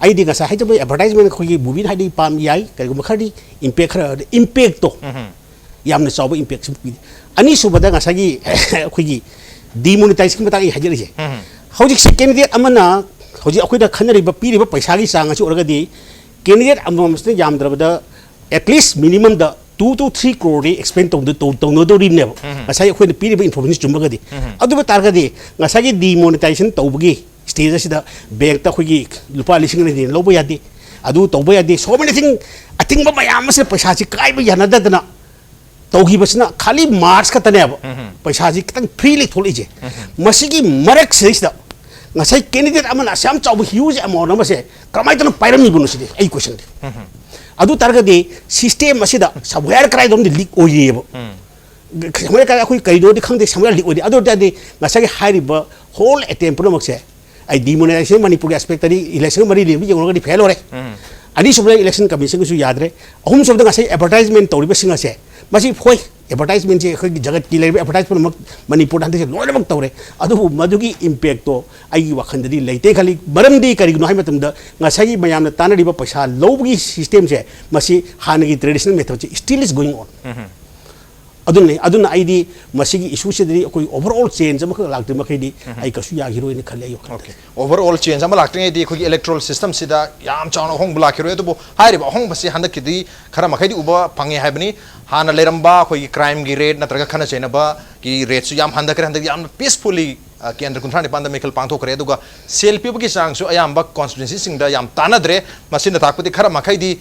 Speaker 4: advertisement अखोई movie है palm याई कहीं खरी impact खर impact तो यामने चाव इम्पैक्ट पी अनीसुबद अखोई डिमोनेटाइज की बताई हजरीसे हौजिक से कैंडिडेट अमना हौजिक अखोई खनरीब पीरीब पैसा की चांग असी कैंडिडेट अममसने यामद्रबद at least minimum 2 to 3 crore expend तौनदौरीनेब असाई अखोई पीरीब इन्फॉर्मेशन चुम्बगदी अदुब तारगदी ngасagi डिमोनेटाइजेशन तौबगी स्टेज असिदा बैंक ता अखोई लुपा लिसिंग ने लौब यादे अदु तौब यादे सो मेनी थिंग अथिंग मयाम से पैसा से काइब यानददना तौगी बसना खाली मार्च खतनेब पैसा से कितन फ्रीली थोलीजे मसिगी मरक सेसिदा ngасai कैंडिडेट अमना असम चाव ह्यूज अमाउंट अमसे कमाइतन पाइरमी बुनुसिदे आई क्वेश्चन दे अदु तारगदी सिस्टम असिदा सबवेयर क्राइ दोम लीक ओयेब समय का अखोई कइनो दि खंगदे सबवेयर लीक ओयदे अदु तादे ngасagi हाइरिब होल अटेम्प्ट पुनमक्से आई डिमोनेटाइजेशन मणिपुर एस्पेक्ट तरी इलेक्शन मरी लेबि यंगरगदी फेल होरे अनि सबले इलेक्शन कमीशन को यादरे अहुम सबद ngасai एडवर्टाइजमेंट तौरिब सिंगसे मसी फोय एडवर्टाइजमेंट से अखोई जगत की लेबि एडवर्टाइजमेंट मणिपुर हंदे से लोइनमक तौरे अदु मदुगी इम्पैक्ट तो आई वखंददी लेते खाली मरमदी करिगनो हाय मतमदा ngасagi मयामना तानरिब पैसा लौबगी सिस्टम से मसी हानगी ट्रेडिशनल मेथड से स्टिल इज गोइंग ऑन अदुन आईदी मसिगी इशू से अखोई ओवरऑल चेंज अमख लाक्ते मखैदी आई कसु यागिरोइन खले यो
Speaker 1: ओके ओवरऑल चेंज अम लाक्ते दी अखोई इलेक्टोरल सिस्टम सिदा याम चावना होंग ब्लाकिरो एदुबो हारिब होंग बसी हंदकिदी खरा मखैदी उबा फंगे हायबनी हाना लेरंबा अखोई क्राइम गी रेट नत्रगा खना चेनबा की रेट सु याम हंदकरे हंदक याम पीसफुली केंद्र कुंथ्रानि पांदा मेखल पांथोकरे अदुगा सेल पिबगी चांगसु अयामबा कॉन्स्टिट्यूएंसी सिंगदा याम तानाद्रे मसिन ताकपति खरा मखैदी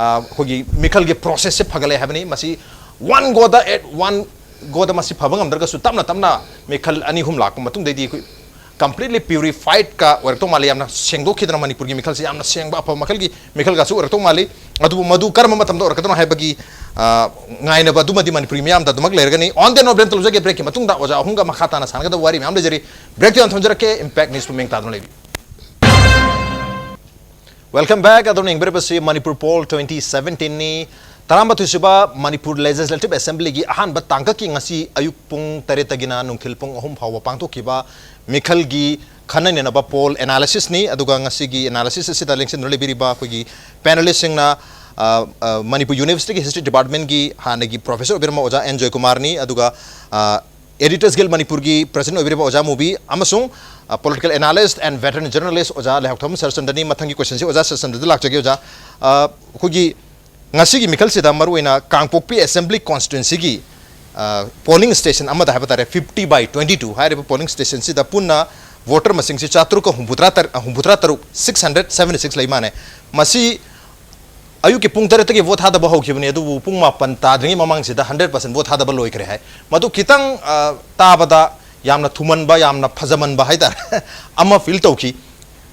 Speaker 1: अखोई मेखल गे प्रोसेस से फगले हायबनी मसी one goda at one goda masi phabang amdarga su tamna mekhal ani hum lak matung dei di completely purified ka warto mali amna sengdo khidna manipur gi mekhal se amna sengba apha makhal gi mekhal ga su warto mali adu madu karma matam do rakatno haibagi ngaina ba dumadi manipur mi am da dumak lergani on the no brent luja ge break matung da oja hunga makhata na sanga da wari mi am de jeri break yon thonjara ke impact news to meng ta don lebi welcome back adon ingber basi manipur poll 2017 ni Tarambathusiba Manipur Legislative Assembly gi ahan ba tangka ki ngasi ayuk pung taretagina nungthil pung ahum phawa pangthokiba mikhal gi khanane na ba poll analysis ni aduga ngasi gi analysis se election role biriba ko gi panelist singna Manipur University ki History Department gi hanagi Professor Obirma Oja JOYKUMAR ni aduga Editors Guild Manipur gi President Obirma Oja MOBI amasung Political Analyst and Veteran Journalist Oja LEIHAIOTHABAM SARATCHANDRA ni mathangi question se Oja SARATCHANDRA lakjage Oja ko gi ngasi gi mikhal sida maruina kangpokpi assembly constituency gi polling station amada habatare 50/22 haire polling station sida punna voter masing si chatru ka humbutra taru 676 laimane masi ayu ki pung tare tagi vote hada ba hokibni adu pung ma pan ta dringi mamang sida 100% vote hada ba loikre hai madu kitang tabada yamna thuman ba yamna phajaman ba haidar amma feel tauki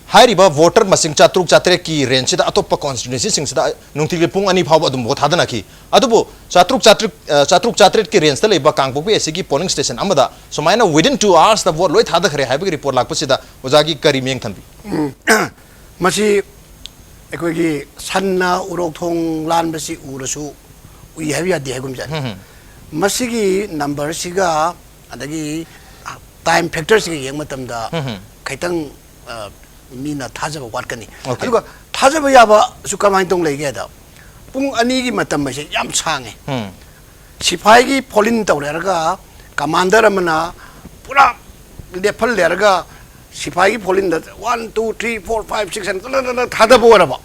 Speaker 1: हाइरिबा voter मसिंग चात्रुक चात्रे की range से अतोप constituency सिंग से नुंगथिल पुंग अनि फाव अदुम vote हादना की अदुबो चात्रुक चात्रे की रेंज से लेबा कांगपोक ऐसे की पोलिंग स्टेशन अमदा सोमायना विदिन 2 आवर्स द वोट लोय थादा खरे हाइबगी रिपोर्ट लाकपसिदा ओजागी करी मेंग थनबी
Speaker 2: मसी एकोगी सन्ना उरोथोंग लानबसी उरसु उइ हैबिया दे गुम जा मसीगी नंबर सिगा अदगी टाइम फैक्टर सिगा येंग मतमदा खैतंग मीना थाजब वाटकनी अदुगा थाजब याबा सु कमाइन तोंग लेगे दा पुंग अनि gi matam se yam change sipai gi polin tawrega commander amana pura lephal lerga sipai gi polin da 1 2 3 4 5 6 and thada bora ba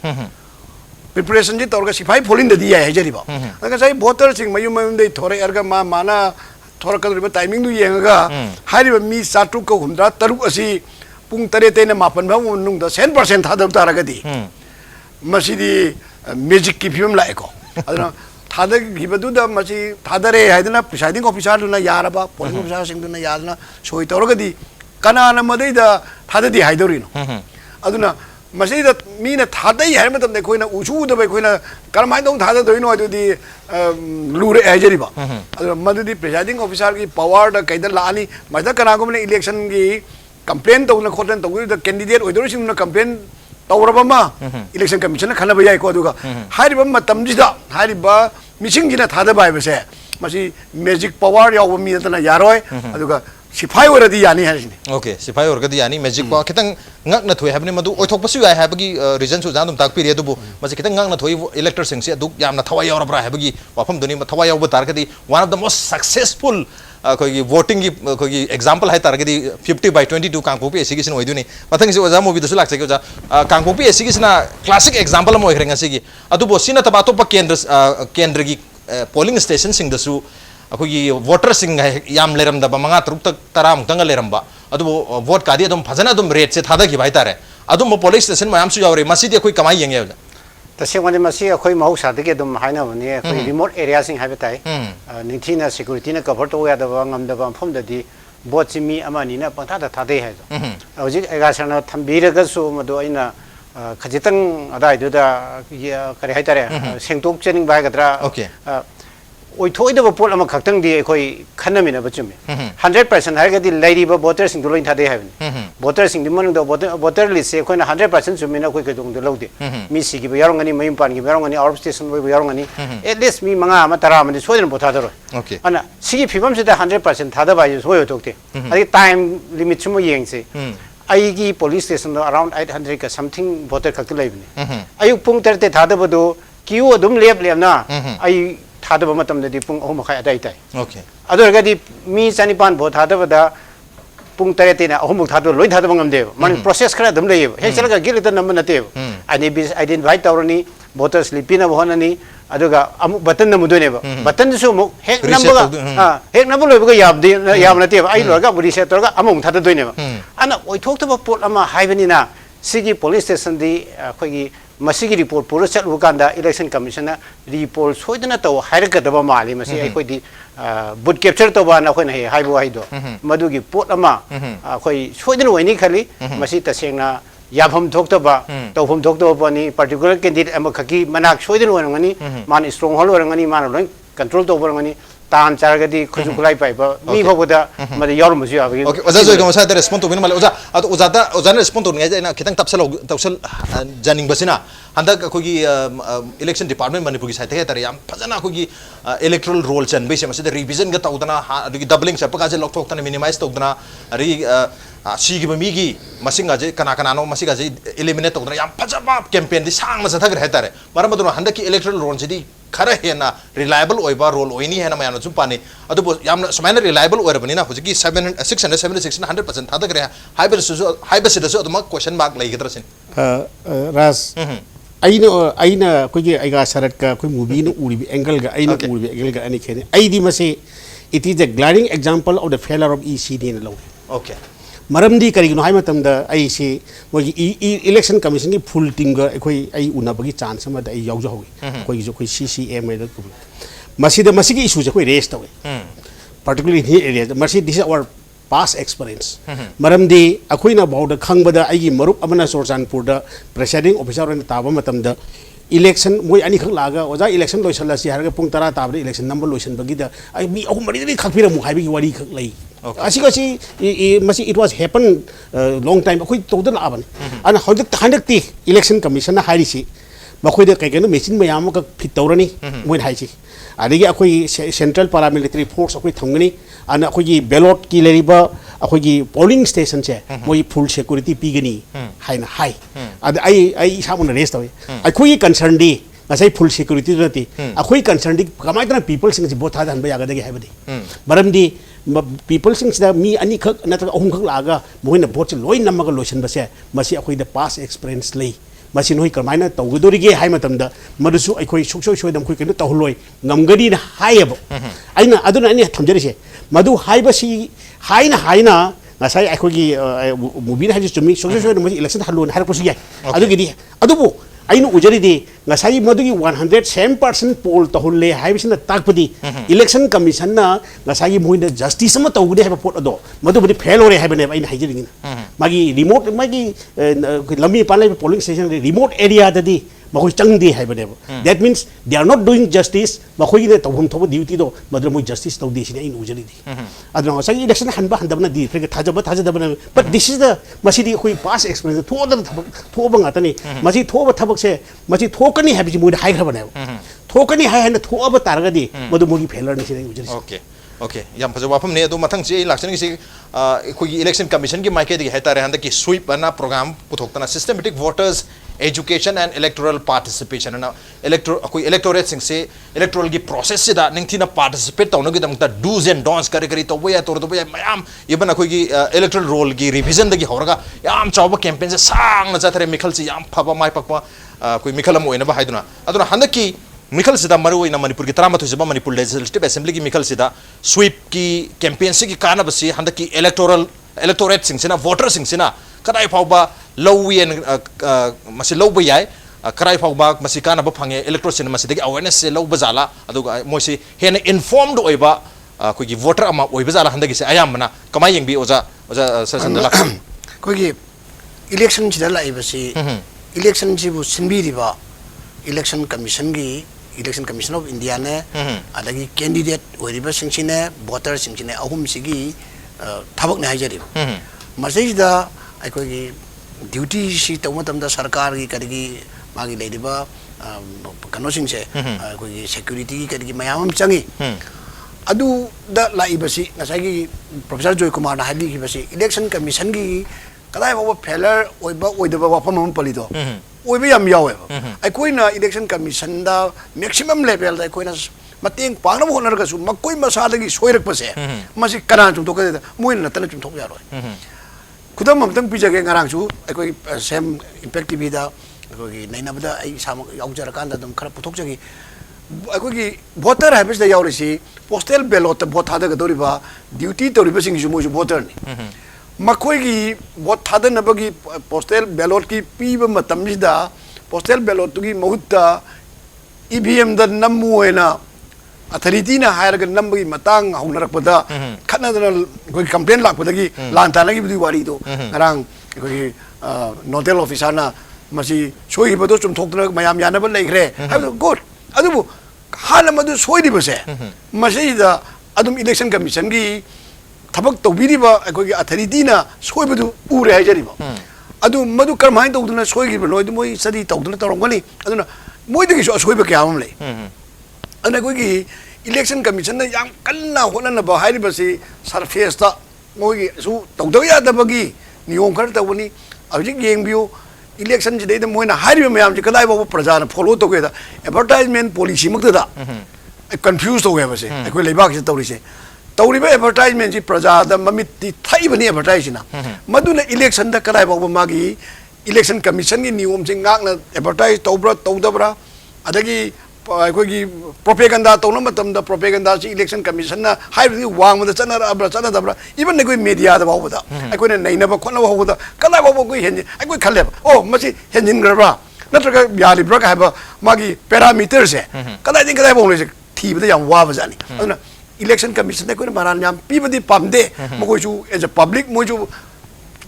Speaker 2: preparation ji tawrega sipai polin da diya he jari ba anga sai voter sing mayum mayum dei thore erga mana thorakadriba timing du yenga hairi ba mi satru ko humdra taruk asi पुंग तरेते ने मापन भाव नुंग 10% थादब तारगदी मसीदी magic की film लाएको अदना थाद गिबदुदा मसी थादरे हाइदना presiding officer दुना यारबा polling officer सिंग दुना याजना सोई तौरगदी कनाना मदैदा थाददी हाइदोरिनो अदना मसीदा मीना थादई हाइ मतम ने कोइना उछुदबे कोइना करमाइ दong थादा दोइनो अदुदी लुरे हाइजरिबा अदना मदुदी प्रिसाइडिंग ऑफिसर की पावर द कैदा लानी मदा कनागुमने इलेक्शन की कंप्लेन तौना खोटन तौगी द कैंडिडेट ओइदोरिसिंगना कंप्लेन तौरबमा इलेक्शन कमीशन खनबा याइ को अदुगा हारिबा मतमजिदा हारिबा मिसिंगिना थादा बाइबसे मसी मैजिक पावर याव मी तना यारोय अदुगा सिफाई ओरदी यानी है इसने
Speaker 1: ओके सिपाही और गदी यानी मैजिक बा कितंग ngak na thoi habni madu oithok pasu ai habagi reason su janum tak piri dubu masi kitang ngak na thoi elector sing se duk yamna thawai yaw rabra habagi wafam duni ma thawai yaw ba tar kadi one of the most successful koi voting gi koi example hai tar kadi 50/22 kangpopi asigi sin oiduni mathang se oja movie dusu lak se oja kangpopi asigi sina classic example mo ihrenga sigi adubo sina tabato pa kendra gi polling station sing dasu अखोगी voter सिंग याम लेरम दबा मंगा तरुक तक तराम तंग लेरम बा अदुबो vote कादी अदुम फजना अदुम rate से थादा की भाई तारे अदुम पुलिस स्टेशन मयाम सु यावरे मसीदी अखोई कमाई यंगे होजा
Speaker 3: तसेंगने मसी अखोई महौसा दगे दम हाइना बने अखोई रिमोट एरिया सिंग हाबे ताई निथिना सिक्योरिटी ना कवर तो यादबा ngमदबा फमददी बोट सिमी अमानी ना पंथा थादे है हौजिक एगासना थंबीरगसु मदो आइना खजितंग अदाइदुदा करे हाइतारे सेंगतोक चेनिंग बायगद्रा
Speaker 1: ओके
Speaker 3: ओइथोइदब पोल अमा खक्तंग दि एखोई खन्नमिना बचुमे 100% हारगदि लाइरिबा वोटर सिंग लोइन थादे हाबनि वोटर सिंग दि मनुंग वोटर लिस्ट से एखोइना 100% चुमिना कोइ कदोंग दे लौदे मी सिगि यारंगनि मयम पानगि यारंगनि आउट स्टेशन बै यारंगनि एटलीस्ट मी मंगा अमा तरा अमा सोइदन बोथादरो
Speaker 1: ओके
Speaker 3: अना सिगि फिबम से 100% थादा बाय सोयो तोकते अदि टाइम लिमिट सुमो येंगसे आईगी पुलिस स्टेशन अराउंड 800 का समथिंग वोटर खक्ति लाइबनि अयु पुंग तरते थादबदो क्यू अदुम लेपना आई थादब मतमदि पुंग अहुम मखाय अदाई ताई
Speaker 1: ओके
Speaker 3: अदरगदि मी चानिपान भोट थादबदा पुंग तरेतेना अहुम थादब लोइ थादब ngमदे मन प्रोसेस खरा दम लेब हे चलगा गिलित नम नते आइडेंटिफाई तौरनी वोटर स्लिपिना बहननी अदुगा अमु बटन नमुदोनेब बटन सु मु हेक नंबगा हेक नंबर लोइबगा याबदे याब नते आई लोगा रिसेट तौरगा अमु थाददोइनेब अना ओइथोक्तब पोट अमा हाइबनिना सिगी पुलिस स्टेशन दि अखोगी मसीगी रिपोर्ट पूरा चलु कांदा इलेक्शन कमीशन रिपोर्ट सोइदना तो हाइरगदब माली मसी अखोदी बुट कैप्चर तोबा ना अखोना हे हाइबो हाइदो मदुगी पोट अमा अखोई सोइदना वइनी खली मसी तसेंगना याभम थोक्तबा तौफम थोक्तबनी पर्टिकुलर कैंडिडेट अमा खकी मनाक सोइदना वरंगनी मान स्ट्रांग होल्ड वरंगनी मान लोइन कंट्रोल तोबरंगनी तान चारगदी खुजु खुलाई पाइबा मी भबदा मदे यारमसु याबगी
Speaker 1: ओके ओजा जोय गमसा द रेस्पोंड तोबिन माले ओजा अतो ओजादा ओजाना रेस्पोंड तोनि ना खितंग तपसल जानिंग बसिना हंदा कोगी इलेक्शन डिपार्टमेंट मणिपुर की साइड है तरे याम फजना कोगी इलेक्टोरल रोल चन बेसे मसे रिविजन ग तौदना अदुगी डबलिंग से पकाजे लॉकथोक्तना मिनिमाइज तौदना रि सिगी बमीगी मसिंगा जे कना कना नो मसिगा जे एलिमिनेट तौदना याम फजबा कैंपेन दि सांग मसे थगर है तरे मरम मदुनो हंदा की इलेक्टोरल रोल से दी खरा हेना रिलायबल ओइबा रोल ओइनी हेना मयानो चुम पानी अदुबो याम समाना रिलायबल ओइरबनिना हुजिकी 676 100% थादगरे हाइबसिदसु अदुमा क्वेश्चन मार्क लैगद्रसिन
Speaker 4: राज अइना कोई आइगा शरद का कोई मूवी न उड़ी एंगल का अइना उड़ी एंगल का अनि खेने अइदी मसे it is a glaring example of the failure of ECD न लो
Speaker 1: ओके
Speaker 4: मरमदी करिगनो हाइ मतम द आई से मोगी इलेक्शन कमीशन की फुल टीम ग अखोई आई उनाबगी चांस म द आई याउ जहोगी कोई जो कोई सीसीएम द मसी की इशू जे कोई रेस तवे पर्टिकुलरली हि एरिया मसी this our past experience maramdi akoina bawda khangbada aigi marup amana sorchanpur da presiding officer on taba matam da election moi ani khang laga oja election loisala si harga pung tara tabra election number loisan bagi da ai mi ahum mari ni khakpira mu haibi wari khak lai asi masi it was happen long time akoi tawda la aban an handak ti election commission na hairi si bakoi da kai kenu machine mayam ka fit tawrani moi hai si adigi akoi central paramilitary force akoi thamgani an akoi ballot ki leriba akoi polling station che moi full security pigani haina hai ad ai sabun rest awe akoi concern di ngasai full security rati akoi concern di kamai tana people sing ji botha dan ba yaga dagi haibadi maram di people sing da mi ani khak natra ahum khak laga moina vote loi namaga lotion base masi akoi da past experience lei masi noi kamaina tawgudorige hai matamda madusu aikoi suksoi soidam khoi kenu tawloi ngamgadi na haiabo aina aduna ani thamjari madu haibasi haina ngasai aikoi movie haji chumi suksoi soidam election halon har posi yai adugidi adubu ainu ujari di ngasai madugi 107% poll tahulle haibisina takpadi election commission na ngasai moina justice ma tawgudi haiba pot ado madu budi fail ore haibane aina haijiri magi remote magi lami palai polling station remote area dadi makoi changdi haibane that means they are not doing justice makoi de tawhum thob duty do madra moi justice tawdi sine ainu ujari di adna ngasai election hanba handabna di frega thajabana but this is the masidi khoi past experience thoba ngatani masi thoba thabak se masi thokani habi moi hai khabane thokani hai na thoba targadi madu mogi failure ni sine ujari
Speaker 1: okay Okay, yang pada wapam ni, adu matang sih laksan ni sih, kui election commission ki maike di heta rehanda ki sweep ana program puthok tana systematic voters education and electoral participation ana kui electorate sing se electoral ki process se da ningthina participate tawna ki damta do's and don'ts kari to boya tor to boya mayam ibana kui ki electoral role ki revision da ki horaga yam chawba campaign se sang na jathare mikhal si yam phaba mai pakwa kui mikhal mo ina ba haiduna aduna handaki Mikhal sida maru ina Manipur ki tarama thujaba Manipur Legislative Assembly ki Mikhal sida sweep ki campaign se ki kana basi handa ki electorate sing sina voter sing sina kadai phauba lowi and masi low yai kadai phauba masi kana ba phange electorate sina masi degi awareness se low bazala aduga moisi hena informed oiba ko ki voter ama oiba zala handa ki se ayam mana kamai yengbi oja sasandala
Speaker 2: ko ki election chida la ibasi election jibu sinbi riba election commission gi election commission of India ne adagi candidate oiriba singchine voter singchine ahum sigi thabak ne hajari masai da aikoi gi duty si tawmatam da sarkar gi kadigi magi leidiba kano singse aikoi gi security gi kadigi mayam changi adu da laibasi nasai gi professor Joykumar na hali gi basi election commission gi kadai ba failure oiba oidaba wapam palido oiba yam yawe aikoi na election commission da maximum level da aikoi na mateng pangna mo honar ga su makoi masada gi soirak pase masi kana chung to ka moi na tan chung thok ya roi khudam amtang pijage ngarang su aikoi same impact tv da aikoi naina bada ai sam yaujara kan da dum khara puthok jagi aikoi gi voter habis da yaurisi postal ballot vote hada ga doriba duty toriba sing ju mo ju voter ni makoi gi vote thada na bagi postal ballot ki piba matam da postal ballot gi mahutta EVM da namuena authority na hire ga nambagi matang haunarak pada khana da koi complaint lak pada gi lanta lagi budi wari do ngarang koi nodal officer na masi soi bado chum thokdra mayam yana ba leikre habu good adubu hala madu soi di base masi da adum election commission gi tabak tawbiriba koi authority na soi badu ure hajari ba adu madu karmai tawduna soi gi no du moi sadi tawduna tarongani aduna moi de gi soi ba kya am le ana koi gi election commission na yang kanna hona na ba hairi basi surface ta moi gi su tawdo ya da bagi niyom kar tawni ajik yeng biu election ji de moi na hairi mayam ji kadai ba praja na follow to ge da advertisement policy mak da confused ho ge basi koi leibak ji tawri se tawri ba advertisement ji praja da mamit ti thai bani advertise na madu na election da kadai ba magi election commission gi niyom ji ngak na advertise tawbra tawdabra adagi koi propaganda tawna matam da propaganda si election commission na hairi wang da chana abra chana dabra even ne koi media da bawo da koi na naina ba khona bawo da kala bawo koi hen koi khale oh masi henjin graba natraga yali bra ka ba magi parameter se kala din kala bawo le thi ba yam wa ba jani aduna election commission ne koi maran yam pi badi pamde mo koi chu as a public mo chu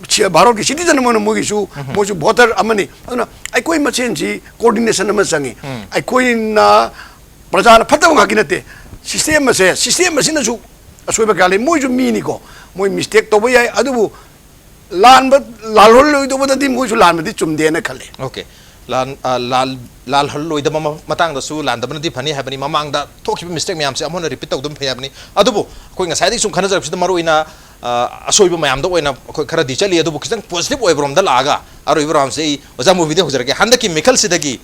Speaker 2: Bharat की citizen मन मोगी सु मोजु voter अमनी अना आई कोई मचेन जी coordination म संगी आई कोई ना प्रजा न फतव का किनते सिस्टम मसिन सु असोइबा काले मोजु मीनी को मोय मिस्टेक तो बय अदुबु लान ब लाल होल लोय तो बदि मोजु लान बदि चुमदे न खले
Speaker 1: ओके लाल हल लोय द मतंग द सु लान द बनदि फनी हाबनी ममांग द थोखि मिस्टेक म्याम से अमोन रिपीट तौदम फयाबनी अदुबु कोई nga साइदि सुम खना जरबसिद मारुइना असोइब मैम खरा दी चली खित पॉजिटिव ओब्रोम लागा अरोब्राम से ओजा मूवी हजरगे हंद की मिखल सिदगी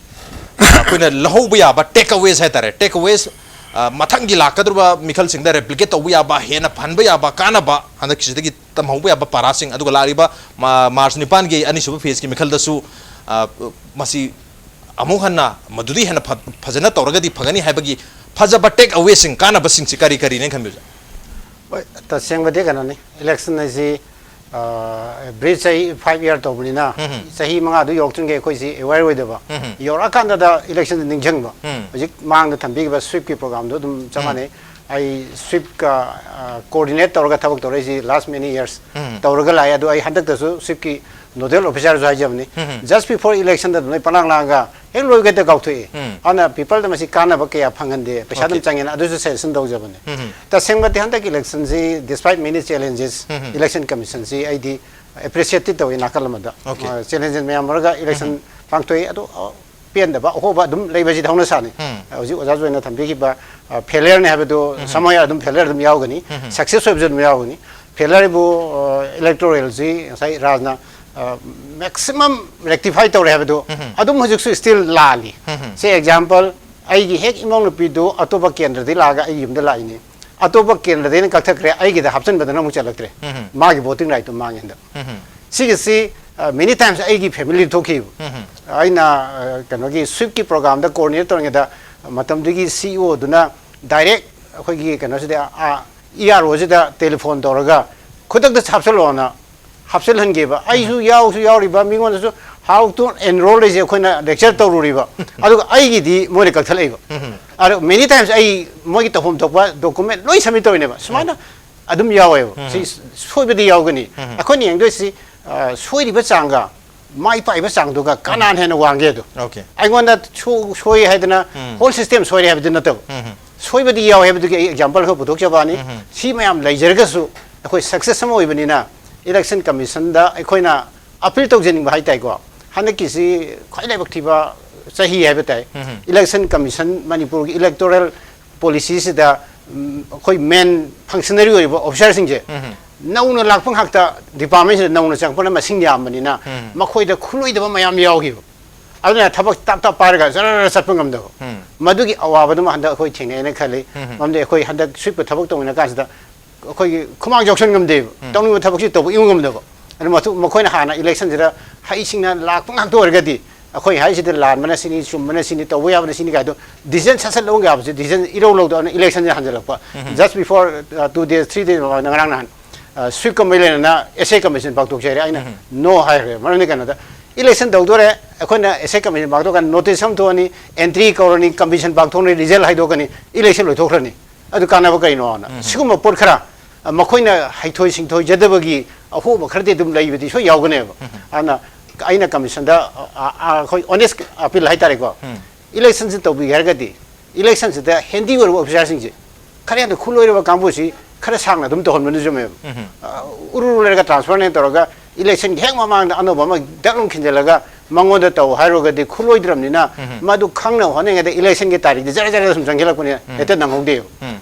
Speaker 1: अखोइना लहौब याबा टेक अवेज है टेक अवेज मथंगी लाकद्रबा मिखल सिंग रेप्लिकेट तौब याबा हेना फनब याबा कानबा हंदक सिदगी तमहौब याबा पारासिंग अदुगा लारिबा मार्च 9 की अनिसुब फेज की मिखल दसु मसी अमुक हन्ना मदुदी हेना फजना तौरगदी फगनी हैबगी फजबा टेक अवे सिंग कानबा सिंग करी करी ने खंबिजा
Speaker 3: तसेंगबदे कनाने इलेक्शन है ब्रिज सही 5 year तौबनिना सही मंगा दु योक्चुंगे अखोइ सि अवेयर ओइदबा योरा कांदा दा इलेक्शन निंगजंगबा हजिक मांग द थंबीगबा स्वीप की प्रोग्राम दो दुम चमाने आई स्वीप का कोऑर्डिनेट तौरगा थबक तौरै सि लास्ट मेनी इयर्स तौरगा लाया दु आई हंदक दसु स्वीप की नोडल ऑफिसर जो हाजबनी जस्ट बिफोर इलेक्शन द नै पनांग लांगा एक लोगे त गाउथै अना पीपल द मसि काना बके या फंगनदे पैसा दम चंगेना अदुसु सेशन दौ जबने त सेंगबते हंदक इलेक्शन जी despite many challenges election commission जी आईडी एप्रिशिएटेड तो नाकलमदा चैलेंजेस में अमरगा इलेक्शन पांगतोय अदो पेंदबा अहोबा दुम लेबजी धौना सानी हजि ओजा जोइना थम्बिखिबा फेलियर ने हाबेदो समय दुम फेलियर दुम यावगनी सक्सेस होबजन यावगनी फेलियर बु इलेक्टोरल जी साइ राजना मैक्सिमम रेक्टिफाई तौरे हाबेदो अदुम हजिकसु स्टिल लाली से एग्जांपल आइगी हेक इमोंग पिदो अतोबा केंद्र दि लागा आइ युमदा लाइने अतोबा केंद्र देन कथक्रे आइगी दा हापसन बदना मु चलक्रे मागी वोटिंग राइट तो मांगेंदा सिगसी many times आइगी फैमिली थोखि आइना कनोगी स्विप की प्रोग्राम दा कोऑर्डिनेट तोंगेदा मतम दिगी सीईओ दुना डायरेक्ट अखोगी कनोसिदा ईआरओ जिदा टेलीफोन तोरगा खुदक द हापसलोना हापसल हनगेबा आइसु यावरिबा मिगोनसु हाउ टू एनरोल इज अखोना लेक्चर तौरुरिबा अदुगा आइगी दि मोले कथलेबा अर मेनी टाइम्स आई मोगी तहोम तोपा डॉक्यूमेंट लोई सबमिट तोइनेबा समाना अदुम यावेबा सी सोइबदि यावगनी अखोनि एंगदोसि सोइरिबा चांगा माइ पाइबा चांगदुगा कानान हेन वांगेदो ओके आइगोंदा सोइ हाइदना होल सिस्टम सोइरि हाइबदि नतब सोइबदि याव हाइबदि एग्जांपल खो पुथोक जबानी सी मयाम लैजरगसु अखोइ सक्सेस सम ओइबनिना इलेक्शन कमीशन दा अखोइना अपील तौजनिंग हाइ ताइको हनकिसी खैलाइबक थिबा सही हाइबा ताइ इलेक्शन कमीशन मणिपुर की इलेक्टोरल पॉलिसी सिदा अखोइ मेन फंक्शनरी ओइबा ऑफिसर सिंजे नौना लाखफंग हाक्ता डिपार्टमेंट से नौना चंगपना मसिंग यामबनिना मखोइदा खुलोइदबा मयाम यावगिबो अदुना थबक ताप ताप पारगा जरा सतपंगमदो मदुगी अवाबदम हंदा अखोइ थेंगेने खले ममदे अखोइ हंदा स्विप थबक तोंगना कासदा अखोइ खुमांग जौक्सन गमदे तौनिंग थबकसि तौब इउंगमदबो अदु मथु मखोइना हाना इलेक्शन जरा हाइसिंगना लाखफंग हाक्तो ओरगदि अखोइ हाइसिदा लानमना सिनी सुमना सिनी तौबो याबना सिनी गादो डिसीजन ससल लोंग याबसे डिसीजन इरो लोगदो इलेक्शन हंजलपा जस्ट बिफोर 2 days 3 days नंगरांग नान स्विप कमिलेना एसए कमीशन पाक्तोक जेरे आइना नो हाइरे मरने कनदा इलेक्शन दौदोरे अखोइना एसए कमीशन पाक्तोक नोटिस हम तोनी एंट्री कोरनी कमीशन पाक्तोनी रिजल्ट हाइदोकनी इलेक्शन लोथोखरनी अदु कानाबो कइनो आना सिगुम पोट खरा मखोइना हाइथोइ सिंथोइ जदबगी अहोब खरदे दुम लैबदि सो यावगनेबो आना आइना कमीशन दा अखोइ ऑनेस्ट अपील हाइतारेको इलेक्शन से तौबि हरगदि इलेक्शन से हेंडी वर ऑफिसर सिंजे खरेन खुलोइरबा कांबुसी खरे सांगना दुम तोहनबनु जुमे उरु लेगा ट्रांसफर ने तोरगा इलेक्शन हेक ममांग अनोबा मा दलुं खिंजलगा मंगोदा तौ हाइरोगदि खुलोइद्रमनिना मदु खंगना होनेगदि इलेक्शन के तारीख जरा जरा सम जंगेलकने हेते नंगौदे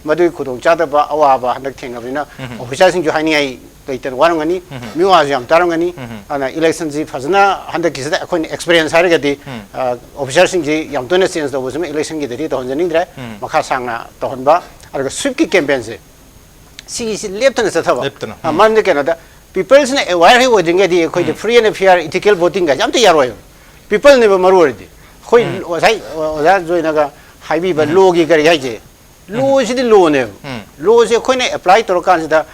Speaker 3: मदु खुदों चादबा अवाबा हनक थेंगबनिना ऑफिसर सिंजु हाइनियाई दैतन वारंगनी मिवाज याम तारंगनी अना इलेक्शन जी फजना हनक किसदा अखोइन एक्सपीरियंस हारगदि ऑफिसर सिंजी याम तोने चेंज तौबसम इलेक्शन की दरि तोहनजनिंद्रे मखा सांगना तोहनबा अरगा स्विप की कैंपेन से सी लेफ्टना चथबा मानदे केनादा पीपल्स ने अवेयर है वदिंगे दी खोइ free and fair ethical voting गा जामते यारोय पीपल ने मरुरदि खोइ ओसाइ ओजा जोइनागा हाइबी बा लो गी गरि हाइजे लो सिदि लो ने लो से खोइ ने अप्लाई तोर कानसिदा